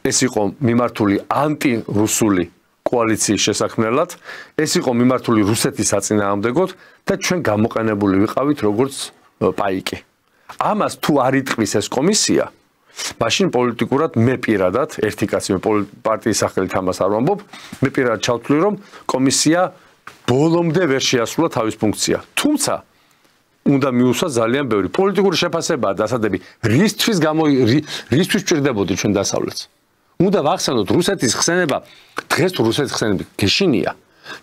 ეს იყო მიმართული ანტირუსული კოალიციის შესაქმნელად ეს იყო მიმართული რუსეთის საწინააღმდეგოდ და ჩვენ გამოყენებული ვიყავით როგორც პაიკი ამას თუ არ იტყვის ეს კომისია მაშინ პოლიტიკურად მე პირადად ერთი კაცი მე პარტიის სახელით ამას არ ვამბობ მე პირადად ჩავთვლი რომ კომისია ბოლომდე ვერ შეასრულა თავის ფუნქცია თუმცა უნდა მიუსვა ძალიან ბევრი პოლიტიკური შეფასებაა დასადები რისთვის ჭირდებოდი ჩვენ დასავლეთს უნდა ვახსენოთ რუსეთის ხსენება დღეს თუ რუსეთის ხსენება გეშინია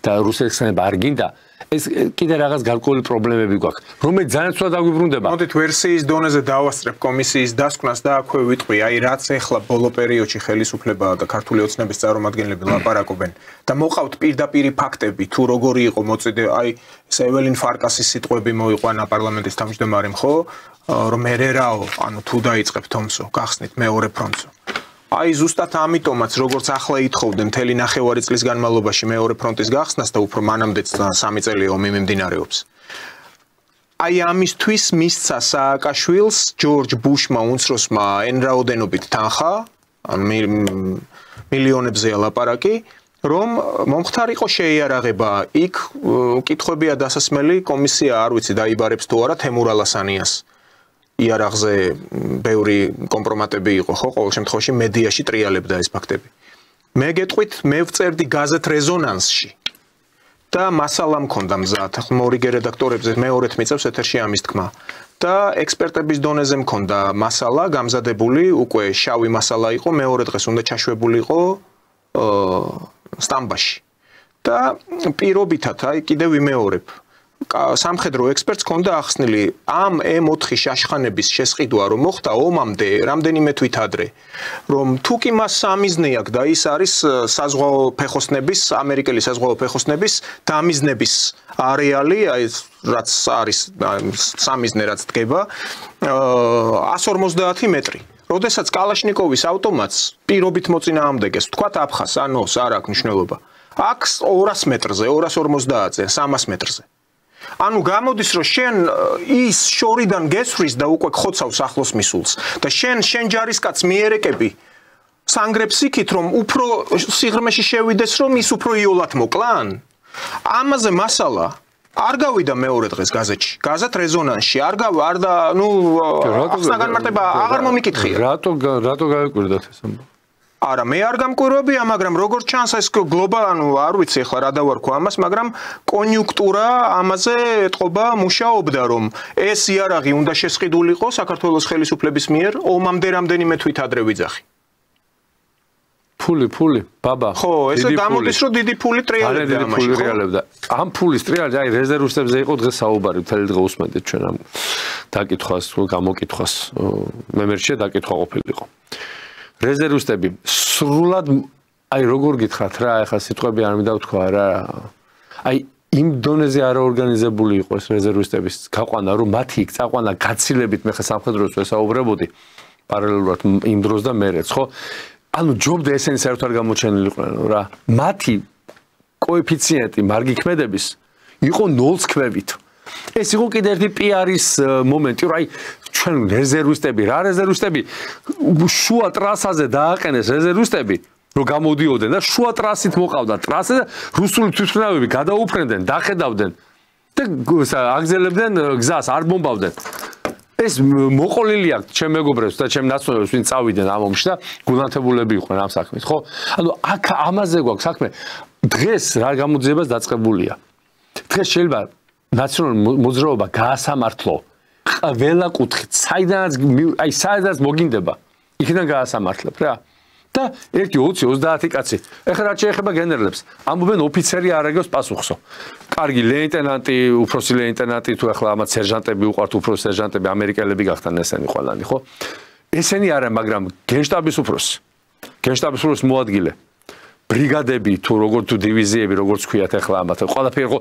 და რუსეთის ხსენება არ გინდა ეს კიდე რაღაც გარკვეული პრობლემები გვაქვს რომელიც ძალიან ცუდად დაგვიბრუნდება მოდით ვერსიის დონეზე დავასწრებ კომისიის დასკვნას და აქვე ვიტყვი აი რაც ახლა ბოლო პერიოდში ხელისუფლება და ქართული ოცნების წარმომადგენლები ლაპარაკობენ და მოყავთ პირდაპირი ფაქტები თუ როგორი იყო მოწიდე აი ეს ეველინ ფარკასის სიტყვები მოიყვანა პარლამენტის თავმჯდომარემ ხო რომ ერერაო ანუ თუ დაიწყებთ ომსო გახსნით მეორე ფრონტსო აი ზუსტად ამიტომაც როგორც ახლა ითხოვდნენ მთელი ნახევარი წლის განმავლობაში მეორე ფრონტის გახსნას და უფრო მანამდეც 3 წელი ომი მიმდინარეობს. აი ამისთვის მისცა სააკაშვილს ჯორჯ ბუშმა უმცროსმა ენრაოდენობით თანხა მილიონებზეა ლაპარაკი რომ მომხდარიყო შეიარაღება იქ კითხვებია დასასმელი კომისია არ ვიცი დაიბარებს თუ არა თემურ ალასანიას იარაღზე ბევრი კომპრომატები იყო ხო ყოველ შემთხვევაში მედიაში ტრიალებდა ეს ფაქტები მე გეტყვით მე ვწერდი გაზეთ რეზონანსში და მასალა მქონდა მზად ახლა მორიგე რედაქტორებზე მეორედ მიწევს ეთერში ამის თქმა და ექსპერტების დონეზე მქონდა მასალა გამზადებული უკვე შავი მასალა იყო მეორე დღეს უნდა ჩაშვებული იყო სტამბაში და პირობითად აი კიდევ ვიმეორებ სამხედრო ექსპერტს ჰქონდა ახსნილი ამ M4 შაშხანების შესყიდვა რომ მოხდა ომამდე რამდენიმე თვით ადრე რომ თუ კი მას სამიზნე აქვს და ის არის საზღვაო ფეხოსნების ამერიკელი საზღვაო ფეხოსნების დამიზნების არეალი აი რაც არის სამიზნე რაც დგება 150 მეტრი როდესაც კალაშნიკოვის ავტომატს პირობით მოწინააღმდეგეს თქვათ აფხას ანოს არ აქვს მნიშვნელობა აქ 200 მეტრზე 250-ზე 300 მეტრზე ანუ გამოდის რომ შენ ის შორიდან გესვრის და უკვე ხოცავს ახლოს მისულს და შენ ჯარისკაც მიერეკები სანგრებს იქით რომ უფრო სიღრმეში შევიდეს რომ ის უფრო იოლად მოკლან ამაზე მასალა არ გავიდა მეორე დღეს გაზეთში გაზეთ რეზონანსში არ და ნუ ახსნაგანმარტება აღარ მომიკითხია რატო გაიკვირდათ ეს ამბავი არა მე არ გამკვირვებია მაგრამ როგორც ჩანს ეს გლობალ არ ვიცი ახლა რა დავარქვა ამას მაგრამ კონიუნქტურა ამაზე ეთყობა მუშაობდა რომ ეს იარაღი უნდა შესყიდულიყო საქართველოს ხელისუფლების მიერ ომამდე რამდენიმე თვით ადრე ვიძახი ფული ბაბა ხო ესე გამოდის რომ დიდი ფული ტრიალებდა ამაში ხო ამ ფულის ტრიალი აი რეზერვისტებზე იყო დღეს საუბარი მთელი დღე უსმენდით ჩვენ ამ დაკითხვას თუ გამოკითხვას მე მერჩია დაკითხვა ყოფილიყო რეზერვისტები სრულად აი როგორ გითხრათ რა ეხლა სიტყვები არ მინდა ვთქვა რა აი იმ დონეზე არაორგანიზებული იყო ეს რეზერვისტების გაყვანა რომ მათი იქ წაყვანა გაცილებით მე ხა სამხედროს ვესაუბრებოდი პარალელურად იმ დროს და მერეც ხო ანუ ჯობდა ესენი საერთოდ არ გამოჩენილიყვნენ რა მათი კოეფიციენტი მარგი ქმედების იყო 0-ს ქვევით ეს იყო კიდე ერთი პიარის მომენტი რომ აი ჩვენ რეზერვისტები რა რეზერვისტები შუა ტრასაზე დააყენეს რეზერვისტები რომ გამოდიოდნენ და შუა ტრასით მოყავდა ტრასა და რუსული თვითმფრინავები გადაუფრენდნენ დახედავდნენ და აგზელებდნენ გზას არ ბომბავდნენ ეს მოყოლილი აქვს ჩემ მეგობრებს და ჩემ ნაცნობებს ვინ წავიდნენ ამ ომში და გულანთებულები იყვნენ ამ საქმით ხო ანუ აქ ამაზე გვაქვს საქმე დღეს რა გამოძიებას დაწყებულია დღეს შეიძლება ნაციონალური მოძრაობა გაასამართლო ყველა კუთხით საიდანაც მოგინდება იქიდან გაასამართლებ რა და 1-20-30 კაცი ეხლა რაც შეეხება გენერლებს ამბობენ ოფიცერი არ აგებს პასუხსო კარგი ლეიტენანტი უფროსი ლეიტენანტი თუ ეხლა ამათ სერჟანტები უყვართ უფროსი სერჟანტები ამერიკელები გახდნენ ესენი ყველანი ხო ესენი არა მაგრამ გენშტაბის უფროსი მოადგილე ბრიგადები თუ როგორ თუ დივიზიები როგორც ქვიათ ეხლა ამათ ყველაფერი ხო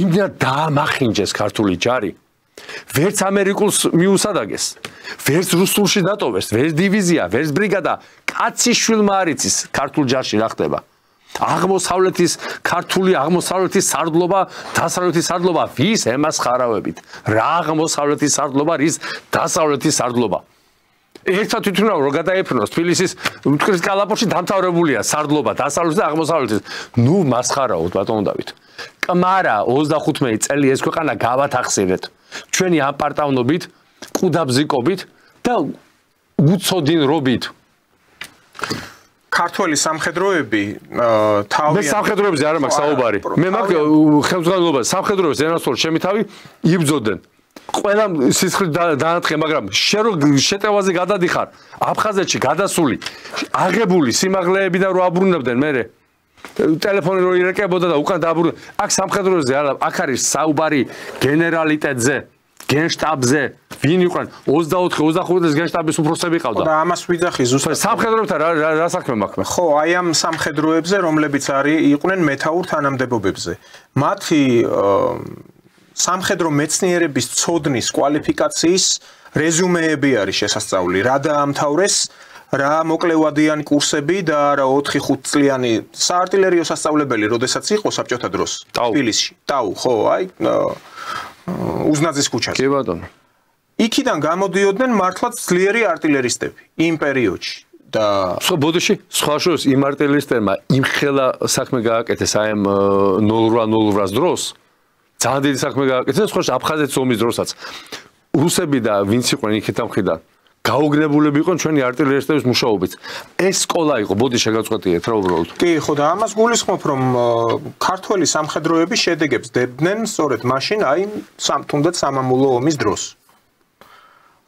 იმდენად დაამახინჯეს ქართული ჯარი ვერც ამერიკულს მიუსადაგეს ვერც რუსულში დატოვეს ვერც დივიზია ვერც ბრიგადა კაცი შვილმა არ იცის ქართულ ჯარში რა ხდება აღმოსავლეთის ქართული აღმოსავლეთის სარდლობა დასავლეთის სარდლობა ვის ემასხარავებით რა აღმოსავლეთის სარდლობა რის დასავლეთის სარდლობა ერთად თვითონ რომ გადაეფრინოს თბილისის მტკვრის კალაპოტში დამთავრებულია სარდლობა დასავლეთის და აღმოსავლეთის ნუ მასხარაოთ ბატონო დავით კმარა 35 წელი ეს ქვეყანა გავათახსირეთ ჩვენი აპარტავნობით ყუდაბზიკობით და უცოდინრობით ქართველი სამხედროები თავი მე სამხედროებზე არ მაქვს საუბარი მე მაქვს ხელმძღვანელობა სამხედროების ენასწორ ჩემი თავი იბრძოდნენ ყველა სისხლით დაანთხე მაგრამ შენ რო შეტევაზე გადადიხარ აფხაზეთში გადასული აღებული სიმაღლეები და რო აბრუნებდნენ მე ტელეფონი რო ირეკებოდა და უკან დააბრუნე აქ სამხედროებზე არა აქ არის საუბარი გენერალიტეტზე გენშტაბზე ვინ იყვნენ 24-25 წლის გენშტაბის უფროსები ყავდა და ამას ვიძახი ზუსტად სამხედროებთან რა საქმე მაქვს ხო აი ამ სამხედროებზე რომლებიც იყვნენ მეთაურ თანამდებობებზე მათი სამხედრო მეცნიერების ცოდნის კვალიფიკაციის რეზიუმეები არის შესასწავლი რა დაამთავრეს რა მოკლევადიანი კურსები და რა 4-5 წლიანი საარტილერიო სასწავლებელი როდესაც იყო საბჭოთა დროს თბილისში ტაუ ხო აი უზნაძის ქუჩაზე კი ბატონო იქიდან გამოდიოდნენ მართლაც ძლიერი არტილერისტები იმ პერიოდში და სხვა ბოდიში სხვა შორის იმ არტილერისტებმა იმ ხელა საქმე გააკეთეს აი ამ 0808 დროს ძალიან დიდი საქმე გააკეთეს სხვა აფხაზეთის ომის დროსაც რუსები და ვინც იყვნენ იქით ამ მხრიდან გაუგნებულები იყვნენ ჩვენი არტილერისტების მუშაობით ეს სკოლა იყო ბოდი შეგაწყვეტიეთ რა უბრალოდ კი ხო და ამას გულისხმობ რომ ქართველი სამხედროები შედეგებს დებდნენ სწორედ მაშინ აი თუნდაც სამამულო ომის დროს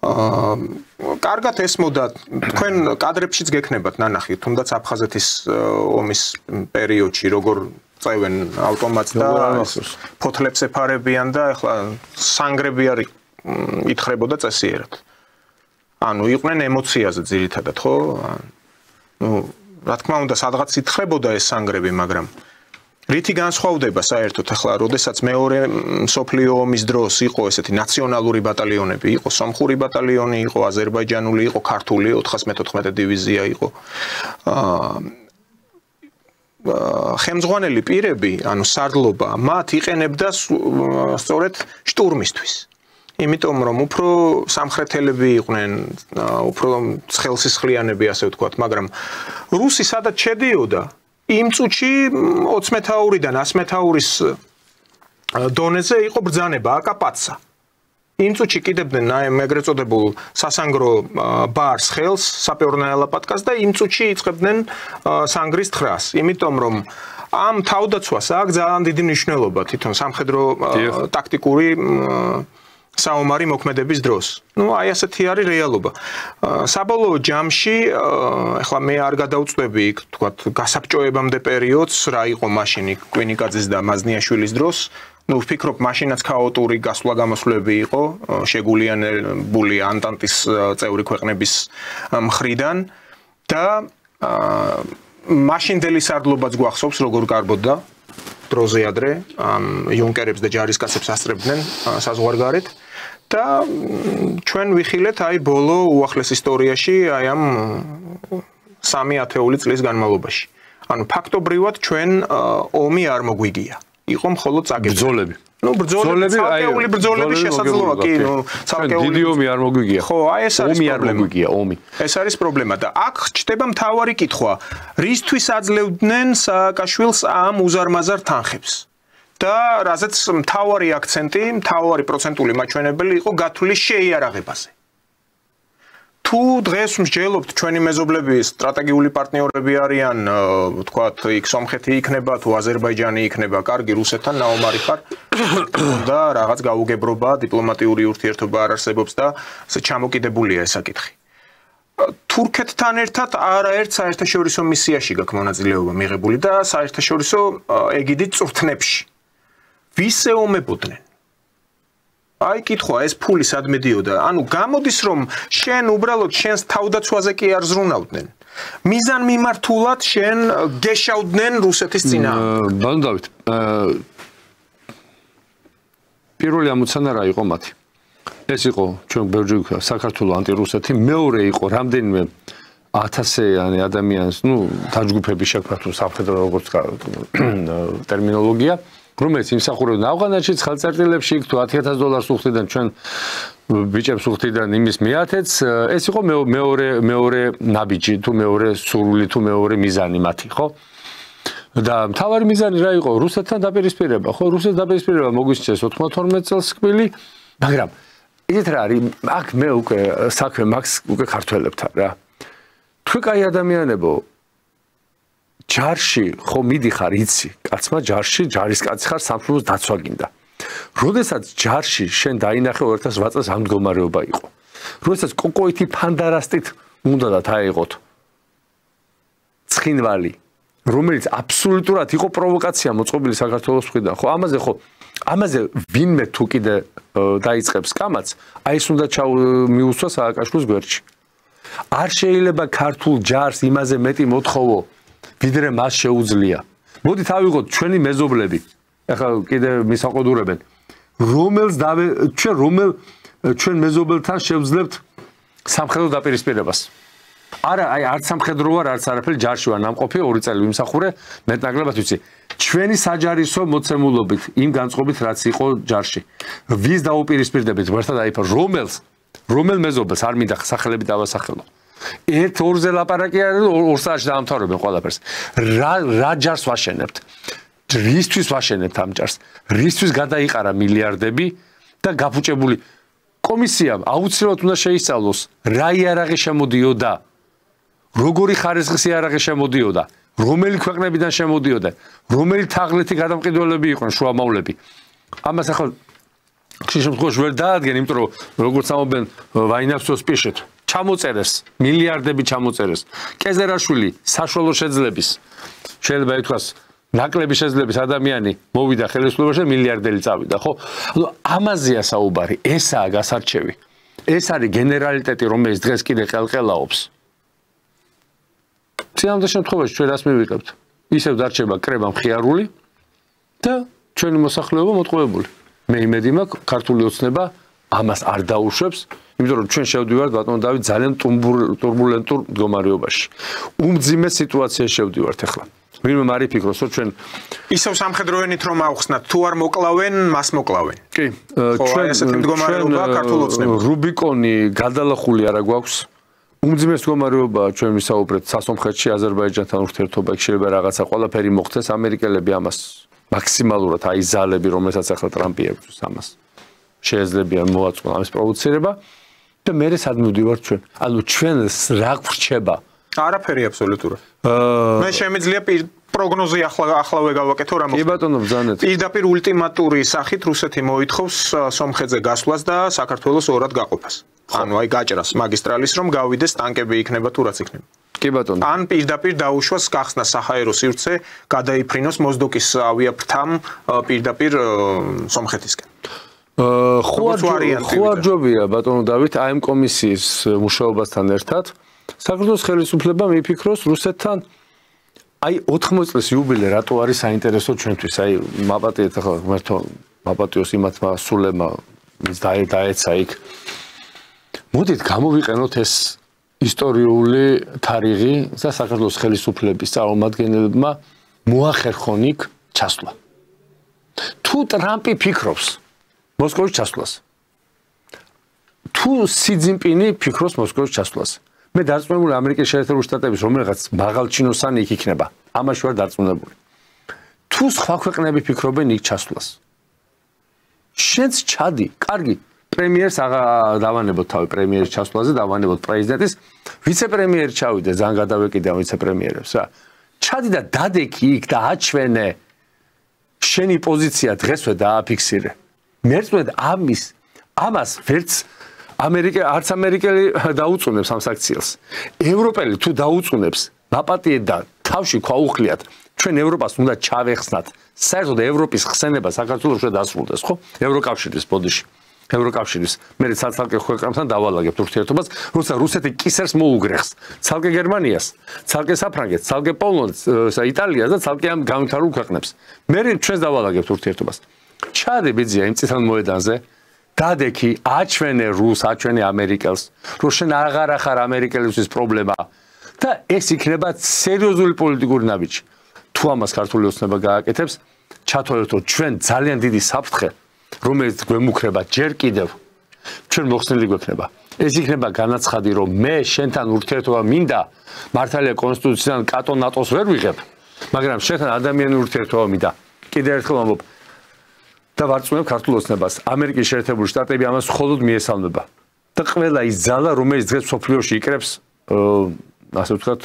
კარგად ესმოდა თქვენ კადრებშიც გექნებათ ნანახი თუნდაც აფხაზეთის ომის პერიოდში როგორ წევენ ავტომატს და ფოთლებს ეფარებიან და ეხლა სანგრები არ ითხრებოდა წესიერად ანუ იყვნენ ემოციაზე ძირითადად ხო ნუ რა თქმა უნდა სადღაც ითხრებოდა ეს სანგრები მაგრამ რითი განსხვავდება საერთოდ ახლა როდესაც მეორე მსოფლიო ომის დროს იყო ესეთი ნაციონალური ბატალიონები იყო სომხური ბატალიონი იყო აზერბაიჯანული იყო ქართული 414 დივიზია იყო ხელმძღვანელი პირები ანუ სარდლობა მათ იყენებდა სწორედ შტურმისთვის იმიტომ რომ უფრო სამხრეთელები იყვნენ უფრო ცხელსისხლიანები ასე ვთქვათ მაგრამ რუსი სადაც შედიოდა იმ წუთში 20 მეთაურიდან 100 მეთაურის დონეზე იყო ბრძანება აკაპაცა იმ წუთში კიდებდნენ ეგრეთ წოდებულ სასანგრო ბარს ხელს საპეორნაე ლაპატკას და იმ წუთში იწყებდნენ სანგრის თხრას იმიტომ რომ ამ თავდაცვას აქვს ძალიან დიდი მნიშვნელობა თვითონ სამხედრო ტაქტიკური საომარი მოქმედების დროს. Ну, აი ასეთი არის რეალობა. საბოლოო ჯამში, ეხლა მე არ გადავწყვები, თქვათ, გასაბჭოებამდე პერიოდს, რა იყო მაშინ კვინიკაძის და მაზნიაშვილის დროს. Ну, ვფიქრობ, მაშინაც ქაოტური გასვლა-გამოსვლები იყო, შეგულიანებული ანტანტის წევრი ქვეყნების მხრიდან და მაშინდელი სარდლობაც გვახსოვს, როგორ კარბოდა დროზე ადრე, იუნკერებს და ჯარისკაცებს ასწრებდნენ საზღვარგარეთ და ჩვენ ვიხილეთ აი ბოლო უახლეს ისტორიაში აი ამ 3 ათეული წლის განმავლობაში. ანუ ფაქტობრივად ჩვენ ომი არ მოგვიგია. იყო მხოლოდ წაგება. ბრძოლები. Ну, ცალკეული ბრძოლები შესაძლოა, კი, ну, ცალკეული დიდი ომი არ მოგვიგია. ხო, აი ეს არის პრობლემა. ომი. ეს არის პრობლემა და აქ ჩდება მთავარი კითხვა. რისთვის აძლევდნენ სააკაშვილს ამ უზარმაზარ თანხებს? და რაზეც მთავარი აქცენტი, მთავარი პროცენტული მაჩვენებელი იყო გათვლილი შეიარაღებაზე. თუ დღეს მსჯელობთ ჩვენი მეზობლები სტრატეგიული პარტნიორები არიან, ვთქვათ, იქ სომხეთი იქნება, თუ აზერბაიჯანი იქნება, კარგი რუსეთთან ნაომარი ხარ და რაღაც გაუგებრობა, დიპლომატიური ურთიერთობა არ არსებობს და ჩამოკიდებულია ეს საკითხი. თურქეთთან ერთად არაერთ საერთაშორისო მისიაში გაქვს მონაწილეობა მიღებული და საერთაშორისო ეგიდით წვრთნებში. ვის ეომებოდნენ? აი კითხვა ეს ფული სად მედიოდა? ანუ გამოდის რომ შენ უბრალოდ შენს თავდაცვაზე კი არ ზრუნავდნენ. მიზან მიმართულად შენ გეშავდნენ რუსეთის წინააღმდეგ. ბატონ დავით, პირველი ამოცანა რა იყო მათი? ეს იყო ჩვენ ბევრი საქართველოს ანტირუსეთი, მეორე იყო რამდენიმე ათასიანი ადამიანის, ну, დაჯგუფების შექმნა თუ სამხედრო როგორც ტერმინოლოგია რომელიც იმსახურებდა ავღანეთში, ხალხწერტილებში, თუ $10,000 უხდიდან ჩვენ ბიჭებს უხდიდან იმის მეათეც, ეს იყო მეორე ნაბიჯი, თუ მეორე სურვილი, თუ მეორე მიზანი მათი, ხო? და მთავარი მიზანი რა იყო? რუსეთთან დაპირისპირება, ხო? რუსეთთან დაპირისპირება მოგვისწეს 92 წელს კბილი, მაგრამ იცით რა არის, აქ მე უკვე საქმე მაქვს უკვე ქართველებთან რა. თქვენ კაი ადამიანებო ჯარში ხო მიდიხარ იცი კაცმა ჯარში ჯარისკაცი ხარ სამშობლოს დაცვა გინდა. როდესაც ჯარში შენ დაინახე 2008 წელს ამ მდგომარეობა იყო. როდესაც კოკოითი ფანდარასტით უნდა და დაეღოთ. ცხინვალი რომელიც აბსოლუტურად იყო პროვოკაცია მოწყობილი საქართველოს მხრიდან. ხო ამაზე ვინმე თუ კიდე დაიწყებს კამაც, აი ეს უნდა მიუსვა სააკაშვილის გვერდში. არ შეიძლება ქართულ ჯარს იმაზე მეტი მოთხოვო ვიდრე მას შეუძლია. მოდით ავიღოთ ჩვენი მეზობლები. ახლა კიდე მისაყოდურებენ. ჩვენ მეზობელთან შევძლებთ სამხედრო დაპირისპირებას. არა, აი არც სამხედრო ვარ, არც არაფერი ჯარში ვარ, ნამყოფი 2 წელი ვიმსახურე, მეტნაკლებად ვიცი. ჩვენი საჯარისო მოცემულობით, იმ განწყობით რაც იყო ჯარში. ვის დაუპირისპირდებით? ვერთად აიფარ რომელ მეზობელს არ მინდა სახელები დავასახელო. 1-2-ზე ლაპარაკი არის, 2 საათში დაამთავრებენ ყველაფერს. რა ჯარს ვაშენებთ? რისთვის ვაშენებთ ამ ჯარს? რისთვის გადაიყარა მილიარდები და გაფუჭებული კომისიამ აუცილებლად უნდა შეისწავლოს რა იარაღი შემოდიოდა, როგორი ხარისხის იარაღი შემოდიოდა, რომელი ქვეყნებიდან შემოდიოდა, რომელი თაღლითი გადამყიდველები იყვნენ შუამავლები. ამას ახლა ხშირ შემთხვევაში ვერ დაადგენ, იმიტომ რომ როგორც ამობენ ვაინავსოს პიშეთ, ჩამოწერეს, მილიარდები ჩამოწერეს. კეზერაშვილი საშუალო შეძლების შეიძლება ითქვას ნაკლები შეძლების ადამიანი მოვიდა ხელისუფლებაში და მილიარდელი წავიდა, ხო? ანუ ამაზეა საუბარი, ესაა გასარჩევი. ეს არის გენერალიტეტი, რომელიც დღეს კიდე ყელყელაობს. წინამდე შემთხვევაში ჩვენ რას მივიღებთ? ისევ დარჩება კრება მხიარული და ჩვენი მოსახლეობა მოტყუებული. მე იმედი მაქვს, ქართული ოცნება ამას არ დაუშვებს, იმიტომ რომ ჩვენ შევდივართ ბატონო დავით ძალიან турბულენტურ მდგომარეობაში. უმძიმე სიტუაციაში შევდივართ ახლა. ვინმე არ იფიქროს, რომ ჩვენ ისევ სამხედროენით რომ ავხსნათ, თუ არ მოკლავენ, მას მოკლავენ. კი, ჩვენ ესეთი მდგომარეობა ქართულ ოცნებაში. რუბიკონი გადალახული არა გვაქვს. უმძიმეს მდგომარეობაა ჩვენ ვისაუბრეთ სასომხეთში, აზერბაიჯანთან ურთიერთობა, შეიძლება რაღაცა ყველაფერი მოხდეს, ამერიკელები ამას მაქსიმალურად აიზალები, რომელსაც ახლა ტრამპი ებრძვის ამას. შეეძლებიან მოაწყონ ამის პროვოცირება და მე სად მივდივართ ჩვენ? ანუ ჩვენ რა გვრჩება? არაფერი აბსოლუტურად. მე შემიძლია პროგნოზი ახლავე გავაკეთო რა მოხდა. კი ბატონო ბრძანეთ. პირდაპირ ულტიმატური სახით რუსეთი მოითხოვს სომხეთზე გასვლას და საქართველოს ორად გაყოფას. ანუ აი გაჭრას მაგისტრალის რომ გავიდეს ტანკები იქნება თუ რაც იქნება. კი ბატონო. ან პირდაპირ დაუშვას გახსნა საჰაერო სივრცე, გადაიფრინოს მოსდოკის ავიაფრთამ პირდაპირ სომხეთისკენ. ხوارჯობია ბატონო დავით აი ამ კომისიის მუშაობასთან ერთად საქართველოს ხელისუფლებამ იფიქროს რუსეთთან აი 80 წლის იუბილე რატო არის საინტერესო ჩვენთვის აი მაპატიეთ ახლა ღმერთო მაპატიოს იმათმა სულებმა დაეცა იქ მოდით გამოვიყენოთ ეს ისტორიული თარიღი და საქართველოს ხელისუფლების წარმომადგენლებმა მოახერხონ იქ ჩასვლა თუ ტრამპი ფიქრობს მოსკოვის ჩასვლას თუ სი ძინპინი ფიქრობს მოსკოვის ჩასვლას მე დარწმუნებული ამერიკის შეერთებული შტატების რომელიღაც მაღალჩინოსანი იქ იქნება ამაში ვარ დარწმუნებული თუ სხვა ქვეყნები ფიქრობენ იქ ჩასვლას შენც ჩადი კარგი პრემიერს დავანებოთ თავი პრემიერის ჩასვლაზე დავანებოთ პრეზიდენტის ვიცე-პრემიერი ჩავიდე ძალიან გადავეკიდე ვიცე-პრემიერებს რა ჩადი და დადექი იქ და აჩვენე შენი პოზიცია დღესვე დააფიქსირე მერწმუნედ ამას ვერც არც ამერიკელი დაუწუნებს ამ საქციელს. ევროპელი თუ დაუწუნებს, მაპატიეთ და თავში ქვაუხლიათ, ჩვენ ევროპას უნდა ჩავეხსნათ. საერთოდ ევროპის ხსენება საქართველოს უნდა დასრულდეს, ხო? ევროკავშირის ბოდიში. ევროკავშირის მე ცალკე ქვეყნებთან დავალაგებთ ურთიერთობას, როცა რუსეთი კისერს მოუგრეხს. ცალკე გერმანიას, ცალკე საფრანგეთს, ცალკე პოლონეთს, იტალიას და ცალკე ამ განვითარებულ ქვეყნებს. მე ჩვენს დავალაგებთ ურთიერთობას. ჩადე ბიძია იმ წითელ მოედანზე დადექი აჩვენე რუს აჩვენე ამერიკელს რომ შენ აღარ ახარ ამერიკელისთვის პრობლემა და ეს იქნება სერიოზული პოლიტიკური ნაბიჯი თუ ამას ქართული ოცნება გააკეთებს ჩათვალოთ რომ ჩვენ ძალიან დიდი საფრთხე რომელიც გვემუქრება ჯერ კიდევ ჩვენ მოხსნილი გვექნება ეს იქნება განაცხადი რომ მე შენთან ურთიერთობა მინდა მართალია კონსტიტუციიდან კატო ნატოს ვერ ვიღებ მაგრამ შენთან ადამიანური ურთიერთობა მინდა კიდევ ერთხელ ამბობ და ვარწმუნებ ქართულ ოცნებას. ამერიკის შეერთებული შტატები ამას მხოლოდ მიესალმება. და ყველა ის ძალა, რომელიც დღეს სოფლიოში იკრებს, ასე ვთქვათ,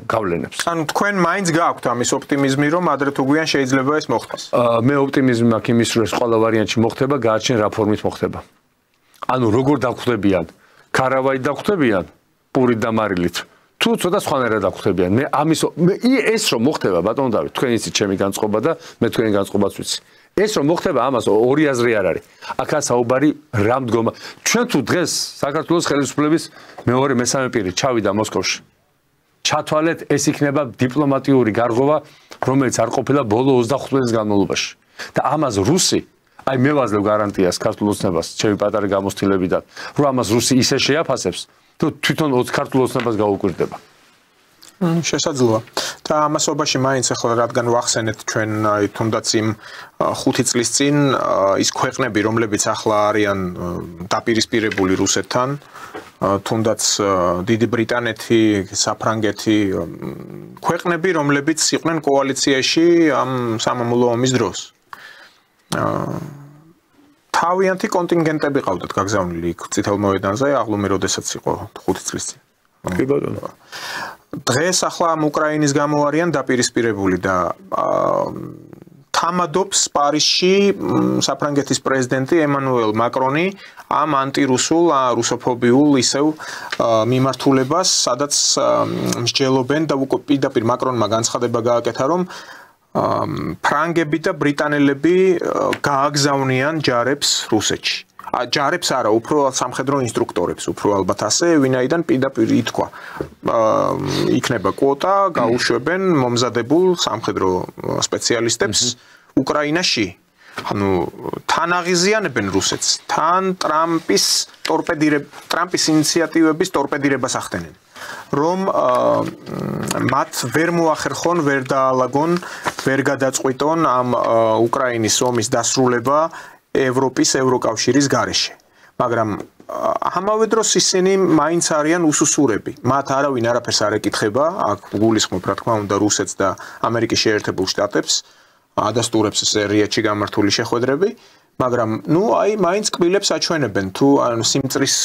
გავლენებს. ანუ თქვენ მაინც გააქვთ ამის ოპტიმიზმი, რომ ადრე თუ გვიან შეიძლება ეს მოხდეს. მე ოპტიმიზმი მაქვს იმის, რომ ეს ყველა ვარიანტში მოხდება, გააჩნია რა ფორმით მოხდება. ანუ როგორ დაგვხვდებიან? ქარავაით დაგვხვდებიან, პურით და მარილით. თუ ცოტა სხვანაირად დაგვხვდებიან. მე ეს რომ მოხდება, ბატონო დავით, თქვენ იცით ჩემი განწყობა და მე თქვენი განწყობაც ვიცი. ეს რომ მოხდება ამას ორი აზრი არ არის. აქა საუბარი რა მდგომა. ჩვენ თუ დღეს საქართველოს ხელისუფლების მეორე მესამე პირი ჩავიდა მოსკოვში. ჩათვალეთ ეს იქნება დიპლომატიური გარღვევა, რომელიც არ ყოფილა ბოლო 25 წლის განმავლობაში. და ამას რუსი, აი მე ვაძლევ გარანტიას ქართულ ოცნებას, ჩემი პატარა გამოცდილებიდან, რომ ამას რუსი ისე შეაფასებს, თუ თვითონ ქართულ ოცნებას გაუკვირდება. შესაძლოა. და ამასობაში მაინც ახლა რადგან ვახსენეთ ჩვენ აი თუნდაც იმ 5 წლის წინ ის ქვეყნები, რომლებიც ახლა არიან დაპირისპირებული რუსეთთან, თუნდაც დიდი ბრიტანეთი, საფრანგეთი, ქვეყნები, რომლებიც იყვნენ კოალიციაში ამ სამამულო ომის დროს. თავიანთი კონტინგენტები ყავდათ გაგზავნილი იქ წითელ მოედანზე, აღლუმი როდესაც იყო 5 წლის წინ. კი ბატონო. დღეს ახლა ამ უკრაინის გამო არიან დაპირისპირებული და თამადობს პარიზში საფრანგეთის პრეზიდენტი ემანუელ მაკრონი ამ ანტირუსულ, რუსოფობიულ ისევ მიმართულებას, სადაც მსჯელობენ და უკვე პირდაპირ მაკრონმა განცხადება გააკეთა, რომ ფრანგები და ბრიტანელები გააგზავნიან ჯარებს რუსეთში. ჯარებს არა, უფრო სამხედრო ინსტრუქტორებს, უფრო ალბათ ასე, ვინაიდან პირდაპირ ითქვა. იქნება კვოტა, გაუშვებენ მომზადებულ სამხედრო სპეციალისტებს უკრაინაში. ანუ თან აღიზიანებენ რუსეთს, თან ტრამპის ინიციატივების ტორპედირებას ახდენენ. რომ მათ ვერ მოახერხონ, ვერ დაალაგონ, ვერ გადაწყვიტონ ამ უკრაინის ომის დასრულება ევროპის ევროკავშირის გარეშე. მაგრამ ამავე დროს ისინი მაინც არიან უსუსურები. მათ არავინ არაფერს არ ეკითხება, აქ გულისხმობ რა თქმა უნდა რუსეთს და ამერიკის შეერთებულ შტატებს, ადასტურებს რიადში გამართული შეხვედრები, მაგრამ ნუ აი მაინც კბილებს აჩვენებენ თუ სიმწრის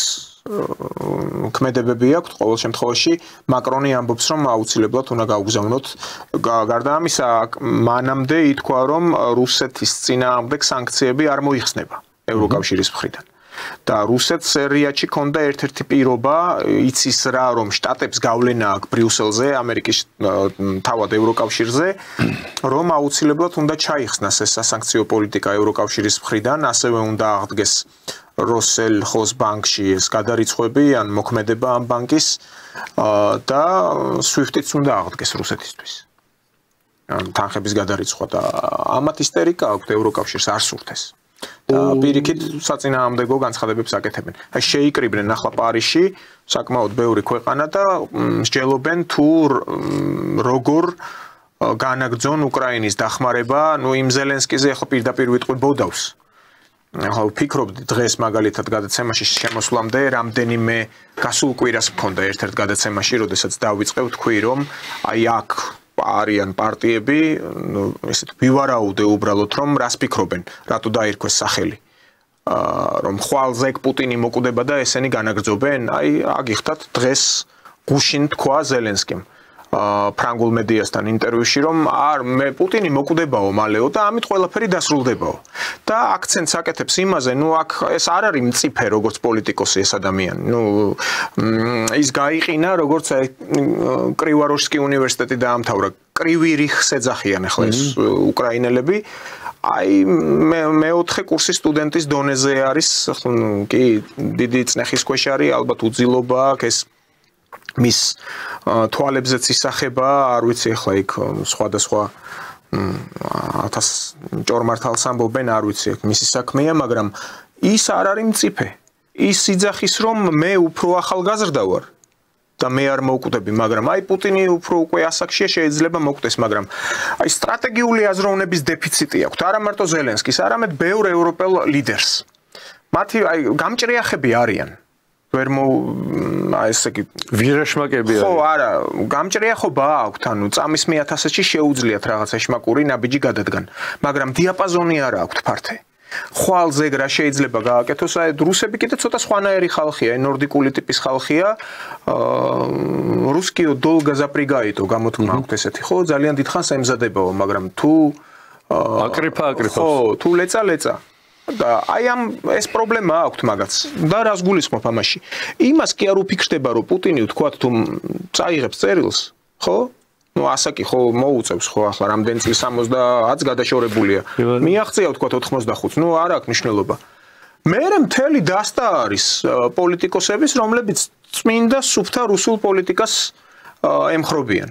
ქმედებები აქვს ყოველ შემთხვევაში მაკრონი ამბობს რომ აუცილებლად უნდა გაუგზავნოთ გარდა ამისა მანამდე ითქვა რომ რუსეთის წინააღმდეგ სანქციები არ მოიხსნება ევროკავშირის მხრიდან და რუსეთს რიადში ქონდა ერთ-ერთი პირობა იცის რა რომ შტატებს გავლენა აქვს ბრიუსელზე ამერიკის თავად ევროკავშირზე რომ აუცილებლად უნდა ჩაიხსნას ეს სასანქციო პოლიტიკა ევროკავშირის მხრიდან ასევე უნდა აღდგეს Roselkhozbankში ეს გადარიცხვები ან მოქმედება ამ ბანკის და SWIFT-იც უნდა აღდგეს რუსეთისთვის. თანხების გადარიცხვა და ამათ ისტერიკა აქვს ევროკავშირს არ სურთეს. და პირიქით საწინააღმდეგო განცხადებებს აკეთებენ. აი შეიკრიბნენ ახლა პარიზში საკმაოდ ბევრი ქვეყანა და მსჯელობენ თუ როგორ განაგრძონ უკრაინის დახმარება, ნუ იმ ზელენსკიზე ახლა პირდაპირ ვიტყვი ბოდავს. ახლა ვფიქრობდი დღეს მაგალითად გადაცემაში შემოსვლამდე რამდენიმე გასულ კვირას მქონდა ერთ-ერთ გადაცემაში, როდესაც დავიწყე ვთქვი რომ აი აქ არიან პარტიები, ნუ ესეთ ვივარაუდე უბრალოდ რომ რას ფიქრობენ, რატო დაირქვეს სახელი. რომ ხვალზე პუტინი მოკვდება და ესენი განაგრძობენ, აი აგიხდათ დღეს გუშინ თქვა ზელენსკიმ. ფრანგულ მედიასთან ინტერვიუში რომ არ მე პუტინი მოკვდებაო მალეო და ამით ყველაფერი დასრულდებაო. და აქცენტს აკეთებს იმაზე, ნუ აქ ეს არ არის მწიფე როგორც პოლიტიკოსი ეს ადამიანი. ნუ ის გაიყინა როგორც კრივაროჟსკი უნივერსიტეტი დაამთავრა. კრივი რიხს ეძახიან ახლა ეს უკრაინელები. აი მეოთხე კურსის სტუდენტის დონეზე არის, კი დიდი წნეხის ქვეშ არის, ალბათ უძილობა აქვს ეს მის თვალებზეც ისახება, არ ვიცი ახლა იქ სხვადასხვა 1000 ჭორმართალს ამბობენ, არ ვიცი აქ მისი საქმეა, მაგრამ ის არ არის მწიფე. ის იძახის რომ მე უფრო ახალგაზრდა ვარ და მე არ მოვკვდები, მაგრამ აი პუტინი უფრო უკვე ასაკშია შეიძლება მოვკვდეს, მაგრამ აი სტრატეგიული აზროვნების დეფიციტი აქვს. არა მარტო ზელენსკის, არამედ ბევრ ევროპელ ლიდერს. მათი აი გამჭრიახები არიან. ვერ ესე იგი ვირაშმაკები არის. ხო, არა, გამჭრიახობა აქვს, ანუ წამის 1000-ში შეუძლიათ რაღაც ეშმაკური ნაბიჯი გადადგან, მაგრამ დიაპაზონი არ აქვს ფართე. ხვალზე რა შეიძლება გააკეთოს, აი რუსები კიდე ცოტა სხვანაირი ხალხია, ნორდიკული ტიპის ხალხია. რუსკიო დოლგა запрягает-ო გამოთქმა აქვს ესეთი, ხო, ძალიან დიდხანს ემზადებაო, მაგრამ თუ აკრიფა. ხო, თუ ლეწა და აი ამ ეს პრობლემა აქვს მაგაც და რას გულისხმობ ამაში იმას კი არ უფიქრდება რომ პუტინი თქვათ თუ წაიღებს წერილს ხო ნუ ასაკი ხო მოუწევს ხო ახლა რამდენი წლის 70-ს გადაშორებულია მიაღწია თქვათ 85-ს ნუ არ აქვს მნიშვნელობა მერე მთელი დასტა არის პოლიტიკოსების რომლებიც წმინდა სუფთა რუსულ პოლიტიკას ემხრობიან.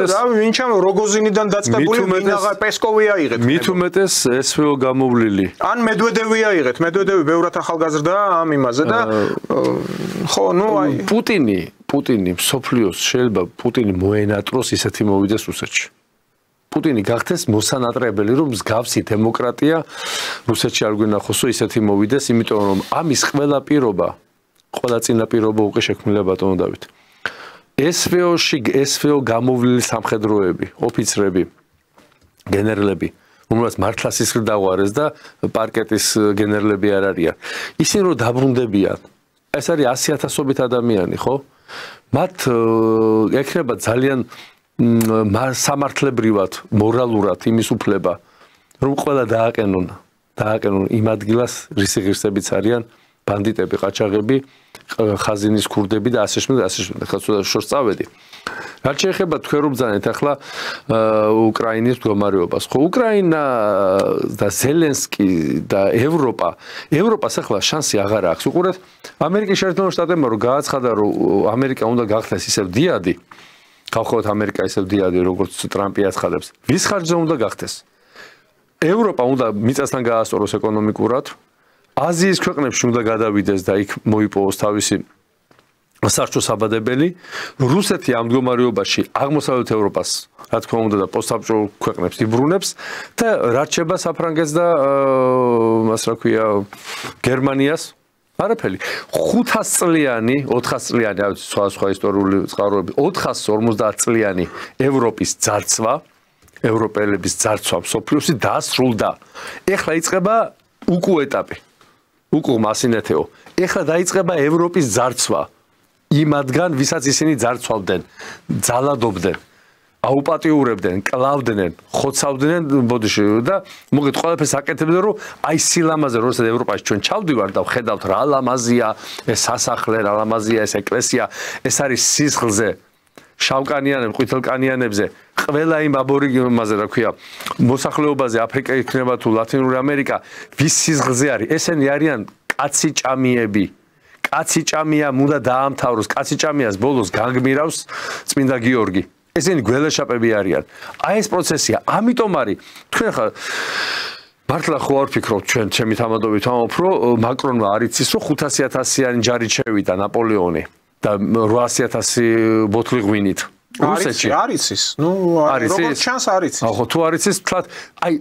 და ვინჩამ როგოზინიდან დაწყებული ვინაღა პესკოვი აიღეთ. მით უმეტეს SVO გამოვლილი. ან მედვედევი აიღეთ. მედვედევი ბევრად ახალგაზრდა ამ იმაზე და ხო, ნუ აი პუტინი პუტინი მსოფლიოს შეიძლება პუტინი მოენატროს ისეთი მოვიდეს რუსეთში. პუტინი გახდეს მოსანატრებელი, რომ მსგავსი დემოკრატია რუსეთში არ გვინახოსო ისეთი მოვიდეს, იმიტომ რომ ამის ყველა პირობა, ყველა წინაპირობა უკვე შექმნილია ბატონო დავით. SVO-ში გამოვლილი სამხედროები, ოფიცრები, გენერლები, რომელსაც მართლა სისხლი დაუარეს და პარკეტის გენერლები არ არიან. ისინი რომ დაბრუნდებიან, ეს არის 100,000-ობით ადამიანი, ხო? მათ ექნება ძალიან სამართლებრივად, მორალურად იმის უფლება, რომ ყველა დააყენონ იმ ადგილას, რისი ღირსებიც არიან ბანდიტები, ყაჩაღები, ხაზინის ქურდები და ასე შემდეგ, ხა ცოტა შორს წავედი. რაც შეეხება თქვენ რომ ბრძანეთ ახლა უკრაინის მდგომარეობას, ხო უკრაინა და ზელენსკი და ევროპას ახლა შანსი აღარ აქვს. უყურეთ, ამერიკის შეერთებულ შტატებმა რომ გააცხადა, რომ ამერიკა უნდა გახდეს ისევ დიადი, გავხოთ ამერიკა ისევ დიადი, როგორც ტრამპი აცხადებს. ვის ხარჯზე უნდა გახდეს? ევროპა უნდა მიწასთან გაასწოროს ეკონომიკურად. აზიის ქვეყნებში უნდა გადავიდეს და იქ მოიპოვოს თავისი სარჩო საბადებელი. რუსეთი ამ მდგომარეობაში აღმოსავლეთ ევროპას, რა თქმა უნდა და პოსტსაბჭოურ ქვეყნებს იბრუნებს და რაც შეება საფრანგეთს და მას რა ქვია გერმანიას არაფერი. 500 წლიანი, 400 წლიანი, სხვა ისტორიული წყაროები, 450 წლიანი ევროპის ძარცვა, ევროპელების ძარცვა მსოფლიოში დასრულდა. ეხლა იწყება უკუ ეტაპი. უკუ მასინეთეო. ეხლა დაიწყება ევროპის ძარცვა. იმადგან, ვისაც ისინი ძარცვავდნენ, ძალადობდნენ, აუპატიურებდნენ, კლავდნენ, ხოცავდნენ, ბოდიში და მოგეთ ყველაფერს აკეთებდნენ, რომ აი სილამაზე, როდესაც ევროპაში ჩვენ ჩავდივართ და ვხედავთ რა ლამაზია, ეს სასახლე, რა ლამაზია ეს ეკლესია, ეს არის სისხლზე, შავკანიანებზე, ყვითელკანიანებზე, ყველა იმ აბორიგენებზე, რა ქვია, მოსახლეობაზე, აფრიკა იქნება თუ ლათინური ამერიკა, ვის სისხლზე არის, ესენი არიან კაცი ჭამიები. კაცი ჭამია უნდა დაამთავროს, კაცი ჭამიას ბოლოს განგმირავს წმინდა გიორგი. ესენი გველეშაპები არიან. აი ეს პროცესია, ამიტომ არის თქვენ ხა მართლა ხო არ ფიქრობთ ჩვენ ჩემი თამადობით ვამბობ, რომ მაკრონმა არ იცის, რომ 500,000-იანი ჯარით შევიდა ნაპოლეონი და 800,000 ბოთლი ღვინით. რუსეთში არ იცის. ნუ როგორც ჩანს არ იცის. ხო, თუ არ იცის, თლათ აი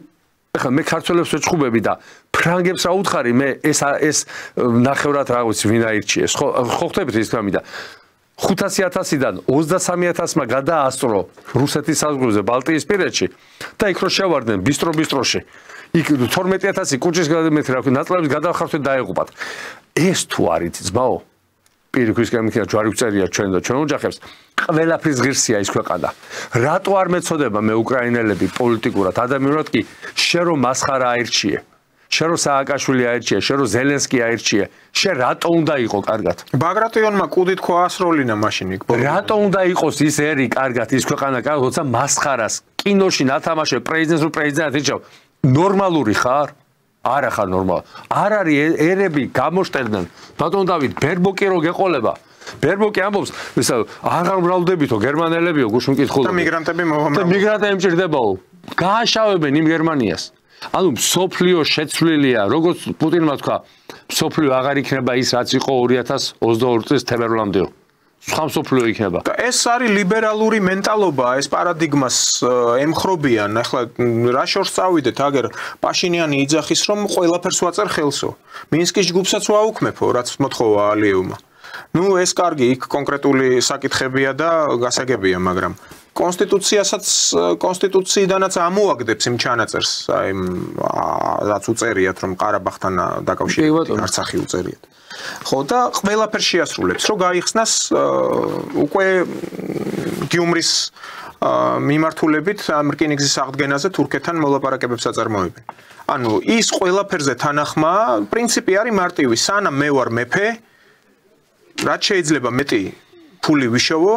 ეხლა მე ქართველებს ვეჭხუბები და ფრანგებს რა უთხარი, მე ეს ნახევრად რა ვიცი ვინ აირჩიეს. ხო ხვდებით ის გამიდა 500,000-დან 23,000-მა გადაასწრო რუსეთის საზღვრზე ბალტიისპირეთში და იქ რო შევარდნენ ბისტროში. იქ 12,000 კუჭის გადამეტი რა ქვია, ნაწლავების გადახარცვით დაეღუპათ. ეს თუ არ იცის, ბაო, პირიქვის გამიქნა ჯვარი ვწერია ჩვენ და ჩვენ ოჯახებს. ყველაფრის ღირსია ის ქვეყანა. რატო არ მეწოდება მე უკრაინელები პოლიტიკურად, ადამიანურად კი შენ რომ მასხარა აირჩიე, შენ რომ სააკაშვილი აირჩიე, შენ რომ ზელენსკი აირჩიე, შენ რატო უნდა იყო კარგად? ბაგრატიონმა კუდით ხო ასროლინა მაშინ იქ. რატო უნდა იყოს ის ერი კარგად, ის ქვეყანა კარგად, როცა მასხარას კინოში ნათამაშე პრეზიდენტად ირჩევ. ნორმალური ხარ? არა ხარ ნორმალი. არ არის ერები გამოშტერდნენ. ბატონ დავით, ბერბოკი რო გეყოლება. ბერბოკი ამბობს, ისა აღარ მრავლდებითო გერმანელებიო გუშინ მკითხულობ. და მიგრანტები მოამრავლებენ. და მიგრანტები მჭირდებაო. გააშავებენ იმ გერმანიას. ანუ მსოფლიო შეცვლილია, როგორც პუტინმა თქვა, მსოფლიო აღარ იქნება ის რაც იყო 2022 წლის თებერვლამდეო. სხვა მსოფლიო იქნება. და ეს არის ლიბერალური მენტალობა, ეს პარადიგმას ემხრობიან. ახლა რა შორს წავიდეთ, აგერ პაშინიანი იძახის, რომ ყველაფერს ვაწერ ხელსო. მინსკის ჯგუფსაც ვაუქმებო, რაც მოთხოვა ალიევმა. ნუ ეს კარგი, იქ კონკრეტული საკითხებია და გასაგებია, მაგრამ კონსტიტუციიდანაც ამოაგდებს იმ ჩანაწერს, აი რაც უწერიათ, რომ ყარაბაღთან დაკავშირებით არცახი უწერიათ. ხო და ყველაფერს შეასრულებს, რომ გაიხსნას უკვე გიუმრის მიმართულებით რკინიგზის აღდგენაზე თურქეთთან მოლაპარაკებებს აწარმოებენ. ანუ ის ყველაფერზე თანახმა პრინციპი არის მარტივი, სანამ მე ვარ მეფე, რაც შეიძლება მეტი ფული ვიშოვო,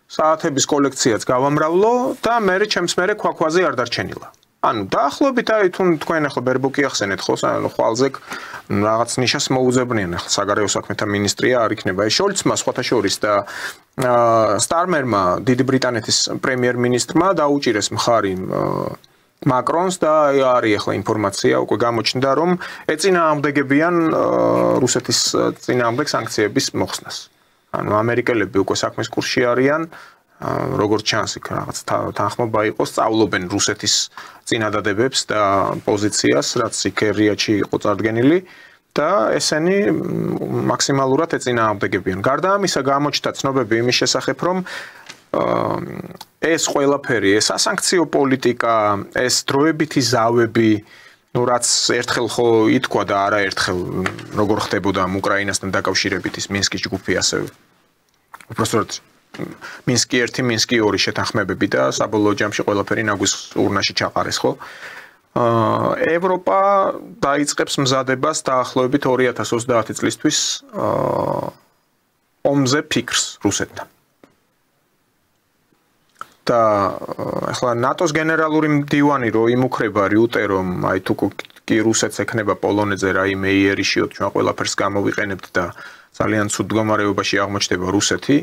საათების კოლექციაც გავამრავლო და მე ჩემს მერე ქვაქვაზე არ დარჩენილა. ანუ დაახლოებით აი თქვენ ახლა ბერბოკი ახსენეთ ხო, ხვალზე რაღაც ნიშას მოუძებნიან ახლა საგარეო საქმეთა ministrია არ იქნება. ეს შოლცმა სხვათა შორის და სტარმერმა დიდი ბრიტანეთის პრემიერ-მინისტრმა დაუჭირეს მხარი მაკრონს და არის ახლა ინფორმაცია უკვე გამოჩნდა, რომ ეწინააღმდეგებიან რუსეთის წინააღმდეგ სანქციების მოხსნას. ანუ ამერიკელები უკვე საქმის კურსში არიან, როგორც ჩანს იქ რაღაც თანხმობა იყოს, სწავლობენ რუსეთის წინადადებებს და პოზიციას, რაც იქ რიაჩი იყო წარდგენილი და ესენი მაქსიმალურად ეწინააღმდეგებიან. გარდა ამისა გამოჩნდა ცნობები იმის შესახებ, რომ ეს ყველაფერი, ეს სასანქციო პოლიტიკა, ეს დროებითი ზავები, რაც ერთხელ ხო ითქვა და არაერთხელ როგორ ხდებოდა უკრაინასთან დაკავშირებით ის მინსკის ჯგუფი ასევე. უბრალოდ მინსკი 1, მინსკი 2 შეთანხმებები და საბოლოო ჯამში ყველაფერი ნაგვის ურნაში ჩაყარეს, ხო? ევროპა დაიწყებს მზადებას დაახლოებით 2030 წლისთვის ომზე ფიქრს რუსეთთან. და ახლა ნატოს გენერალური მდივანი რო იმუქრება რიუტე რომ აი თუ კი რუსეთს ეკნება პოლონეთზე რაიმე იერიშიოთ ჩვენ ყველაფერს გამოვიყენებთ და ძალიან ცუდ მდგომარეობაში აღმოჩნდება რუსეთი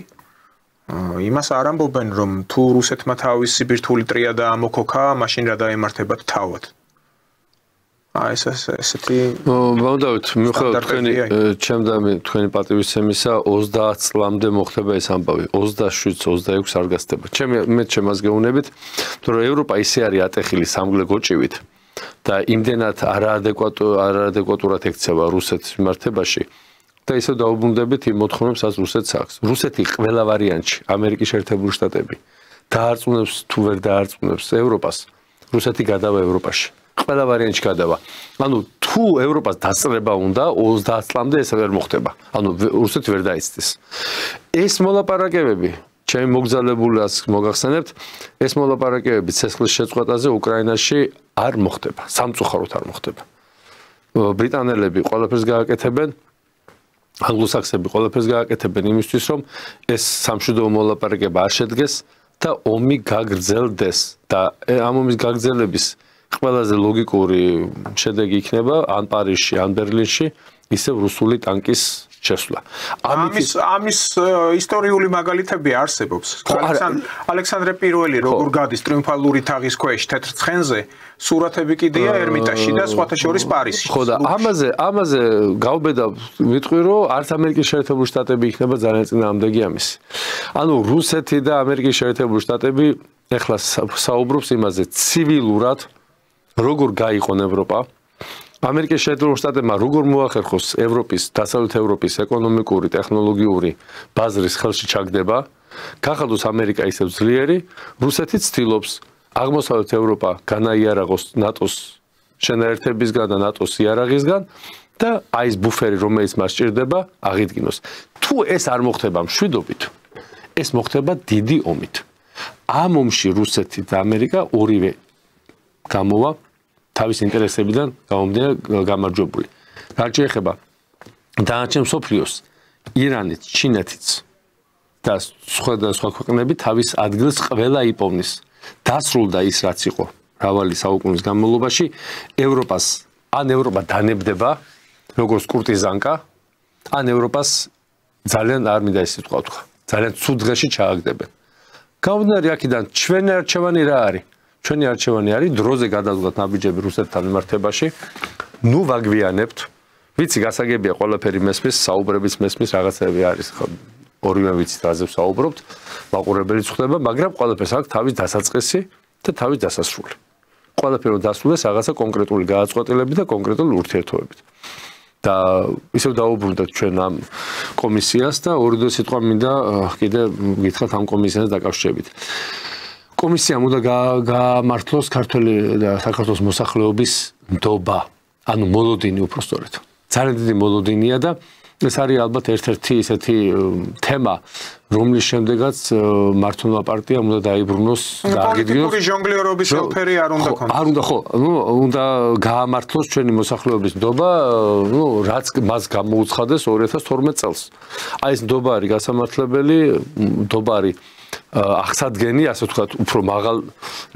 იმას არ ამბობენ რომ თუ რუსეთმა თავისი ბირთვული ტრიადა ამოქოქა მაშინ რა დაემართებათ თავად აი ესეთი მოვდავთ მიუხედავად თქვენი პატივისცემისა 30 წლამდე მოხდება ეს ამბავი 27-26 არ გასდება მე ჩემს გეუბნებით რომ ევროპა ისე არის ატეხილი სამგლე გოჭივით და იმდენად არაადეკვატურად ექცევა რუსეთის მიმართებაში და ისე დაუბრუნდებით იმ მოთხოვნებს რაც რუსეთს აქვს რუსეთი ყველა ვარიანტში ამერიკის შეერთებული შტატები დაარწმუნებს თუ ვერ დაარწმუნებს ევროპას რუსეთი გადავა ევროპაში ყველა ვარიანტში გადავა. ანუ თუ ევროპას დასწრება უნდა 30 წლამდე ეს ვერ მოხდება. ანუ რუსეთი ვერ დაიცდის. ეს მოლაპარაკებები, ჩემი მოგზაურობას მოგახსენებთ, ეს მოლაპარაკებები ცეცხლის შეწყვეტაზე უკრაინაში არ მოხდება. სამწუხაროდ არ მოხდება. ბრიტანელები ყველაფერს გააკეთებენ, ანგლოსაქსები ყველაფერს გააკეთებენ იმისთვის, რომ ეს სამშვიდობო მოლაპარაკება არ შედგეს და ომი გაგრძელდეს და ამ ომის გაგრძელების ყველაზე ლოგიკური შედეგი იქნება ან პარიზში, ან ბერლინში ისევ რუსული ტანკის შესვლა. ამის ისტორიული მაგალითები არსებობს. ალექსანდრე I როგორ გადის ტრიუმფალური თაღის ქვეშ თეთრ ცხენზე, სურათები კიდია ერმიტაჟში და სხვათა შორის პარიზში. ხო და ამაზე გავბედა ვიტყვი რომ არც ამერიკის შეერთებული შტატები იქნება ძალიან წინააღმდეგი ამის. ანუ რუსეთი და ამერიკის შეერთებული შტატები ეხლა საუბრობს იმაზე ცივილურად როგორ გაიყონ ევროპა ამერიკის შეერთებული შტატებმა როგორ მოახერხოს ევროპის დასავლეთ ევროპის ეკონომიკური ტექნოლოგიური ბაზრის ხელში ჩაგდება გახადოს ამერიკა ისევ ძლიერი რუსეთი ცდილობს აღმოსავლეთ ევროპა განაიარაღოს ნატოს შენაერთებისგან და ნატოს იარაღისგან და აი ეს ბუფერი რომელიც მას სჭირდება აღიდგინოს თუ ეს არ მოხდება მშვიდობით ეს მოხდება დიდი ომით ამ ომში რუსეთი და ამერიკა ორივე გამოვა თავის ინტერესებიდან გამომდინარე გამარჯვებული. რაც შეეხება დანარჩენ მსოფლიოს, ირანიც, ჩინეთიც და სხვა ქვეყნები თავის ადგილს ყველა იპოვნის. დასრულდა ის რაც იყო მრავალი საუკუნის განმავლობაში, ევროპას ან ევროპა დანებდება როგორც კურტიზანკა, ან ევროპას ძალიან არ მინდა ეს სიტყვა ვთქვა. ძალიან ცუდ დღეში ჩააგდებენ. გამომდინარე აქედან ჩვენი არჩევანი რა არის? ჩვენი არჩევანი არის დროზე გადავდგათ ნაბიჯები რუსეთთან მიმართებაში. ნუ ვაგვიანებთ. ვიცი გასაგებია ყველაფერი მესმის, საუბრებიც მესმის, რაღაცები არის. ორივე ვიცით რაზე ვსაუბრობთ. მაყურებელიც ხდება, მაგრამ ყველაფერს აქვს თავის დასაწყისი და თავის დასასრული. ყველაფერი დასრულდეს რაღაცა კონკრეტული გააწყვეტილებით და კონკრეტული ურთიერთობებით. და ისევ დაუბრუნდეთ ჩვენ ამ კომისიას და ორი სიტყვა მინდა კიდე გითხრათ ამ კომისიას დაკავშირებით. კომისიამ უნდა გამართლოს ქართული და საქართველოს მოსახლეობის ნდობა, ანუ მოლოდინი უпростоრეთ. ძალიან დიდი მოლოდინია და ეს არის ალბათ ერთ-ერთი ისეთი თემა, რომლის შემდეგაც მართლმორალ პარტიამ უნდა დაიბრუნოს და აგიდგინოს. პოლიტიკური ჟონგლიორობის ელფერი არ უნდა ქონდეს. არ უნდა ხო, უნდა გაამართლოს ჩვენი მოსახლეობის ნდობა, რაც მას გამოუცხადეს 2012 წელს. აი ეს ნდობა არის გასამართლებელი, ნდობა არის აღსადგენი, ასე ვთქვათ, უფრო მაღალ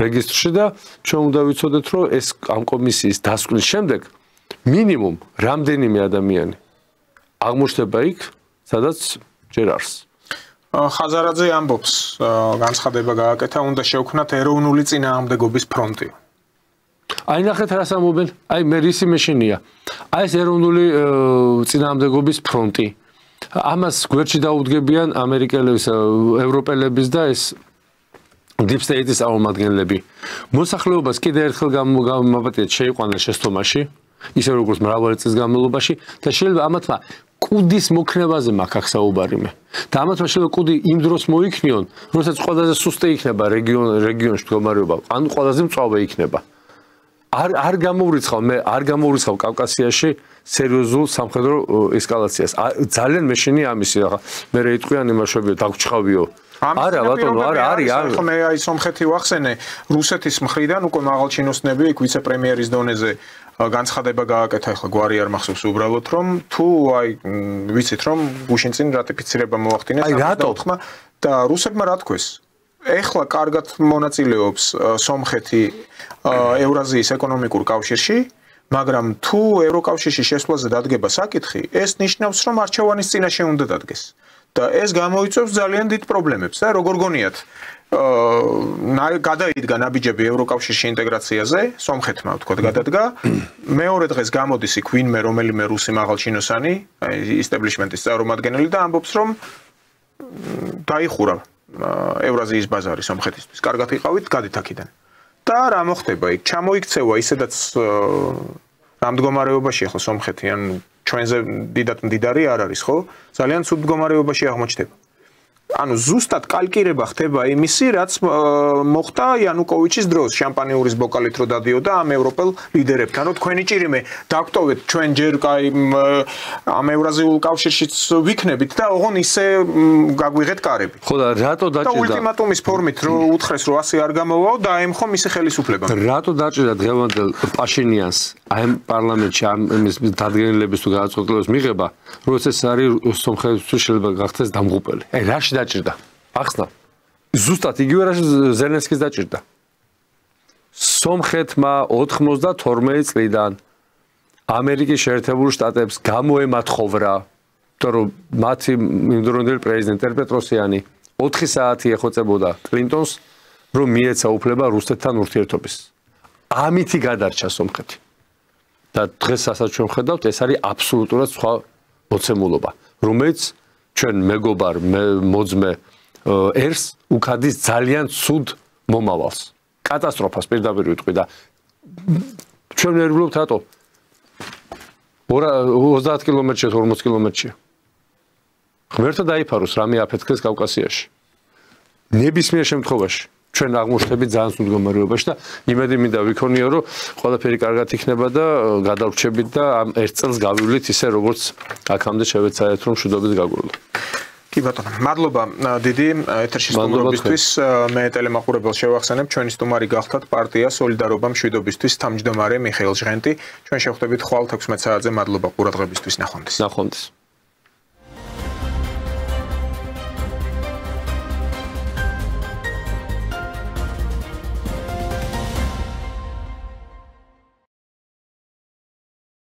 რეგისტრში და ჩვენ უნდა ვიცოდეთ, რომ ეს ამ კომისიის დასკვნის შემდეგ მინიმუმ რამდენიმე ადამიანი აღმოჩნდება იქ, სადაც ჯერ არს. ხაზარაძე ამბობს, განცხადება გააკეთა, უნდა შევქმნათ ეროვნული წინააღმდეგობის ფრონტი. აი ნახეთ რას ამბობენ, აი მე რისი მეშინია. აი ეს ეროვნული წინააღმდეგობის ფრონტი ამას გვერდში დაუდგებიან ამერიკელების, ევროპელების და ეს Deep State-ის წარმომადგენლები. მოსახლეობას კიდევ ერთხელ გამოვაპატიეთ შეიყვანა შეცდომაში, ისე როგორც მრავალი წლის განმავლობაში და შეიძლება ამათმა კუდის მოქნებაზე მაქვს აქ საუბარი მე. და ამათმა შეიძლება კუდი იმ დროს მოიქნიონ, როდესაც ყველაზე სუსტე იქნება რეგიონში მდგომარეობა, ანუ ყველაზე მწვავე იქნება. არ გამოვრიცხავ კავკასიაში სერიოზულ სამხედრო ესკალაციას. ძალიან მეშინი ამისი ახლა მე რეიტყვიან იმაშობიო დაგჭხავიო. არა ბატონო, არის. მე აი სომხეთი ვახსენე, რუსეთის მხრიდან უკვე მაღალჩინოსნები იქ ვიცე-პრემიერის დონეზე განცხადება გააკეთა, ახლა გვარი არ მახსოვს უბრალოდ რომ თუ აი ვიცით რომ გუშინ წინ რატიფიცირება მოახდინეს ამ და რუსებმა რა თქვეს? ეხლა კარგად მონაწილეობს სომხეთი ევრაზიის ეკონომიკურ კავშირში, მაგრამ თუ ევროკავშირში შესვლაზე დადგება საკითხი, ეს ნიშნავს რომ არჩევანის წინაშე უნდა დადგეს. და ეს გამოიწვევს ძალიან დიდ პრობლემებს და როგორ გონიათ გადაიდგა ნაბიჯები ევროკავშირში ინტეგრაციაზე, სომხეთმა ვთქვათ გადადგა, მეორე დღეს გამოდის იქ ვინმე რომელიმე რუსი მაღალჩინოსანი, ისტებლიშმენტის წარმომადგენელი და ამბობს რომ დაიხურა ევრაზიის ბაზარი სომხეთისთვის. კარგად იყავით, გადით აქედან. და რა მოხდება იქ? ჩამოიქცევა ისედაც რა მდგომარეობაში ახლა სომხეთი ან ჩვენზე დიდად მდიდარი არ არის, ხო? ძალიან ცუდ მდგომარეობაში აღმოჩნდება. ანუ ზუსტად კალკირება ხდება იმისი, რაც მოხდა იანუკოვიჩის დროს, შამპანიურის ბოკალით რო დადიოდა ამ ევროპელ ლიდერებთან, რომ თქვენი ჭირიმე დაგტოვეთ ჩვენ ჯერ კაი ამ ევრაზიულ კავშირშიც ვიქნებით და ოღონ ისე გაგვიღეთ კარები. ხო და რატო დაჭირდა? და ულტიმატუმის ფორმით რო უთხრეს რომ ასე არ გამოვაო და აემხომ ისე ხელისუფლება. რატო დაჭირდა დღევანდელ პაშინიანს აი პარლამენტში ამ იმის დადგენილების თუ გადაწყვეტილების მიღება, როდესაც არის სომხეთისთვის შეიძლება გახდეს დამღუპელი. აი რაში დაჭირდა? ახსნა. ზუსტად იგივე რაში ზელენსკის დაჭირდა. სომხეთმა 92 წლიდან ამერიკის შეერთებულ შტატებს გამოემათხოვრა, იმიტომ რომ მათი იმდროინდელი პრეზიდენტი პეტროსიანი 4 საათი ეხოცებოდა კლინტონს, რომ მიეცა უფლება რუსეთთან ურთიერთობის. ამითი გადარჩა სომხეთი. და დღესაც ჩვენ ხედავთ, ეს არის აბსოლუტურად სხვა მოცემულობა, რომელიც ჩვენ მეგობარ მოძმე ერს უკადის ძალიან ცუდ მომავალს. კატასტროფას პირდაპირ ვიტყვი და ჩვენ ვერბლობთ რატო? 30 კილომეტრში, 40 კილომეტრში. ღმერთო დაიფაროს რამე აფეთქეს კავკასიაში. ნებისმიერ შემთხვევაში ჩვენ აღმოჩნდებით ძალიან სულ მდგომარეობაში და იმედი მინდა ვიქონიო რომ ყველაფერი კარგად იქნება და გადავრჩებით და ამ ერთ წელს გავივლით ისე როგორც აქამდე შევეცადეთ რომ მშვიდობით გაგვივლო. კი ბატონო, მადლობა დიდი ეთერში სტუმრობისთვის. მე ტელემაყურებელს შევახსენებ, ჩვენი სტუმარი გახდათ პარტია სოლიდარობა მშვიდობისთვის თავმჯდომარე მიხეილ ჟღენტი. ჩვენ შევხვდებით ხვალ 16 საათზე. მადლობა ყურადღებისთვის. ნახვამდის.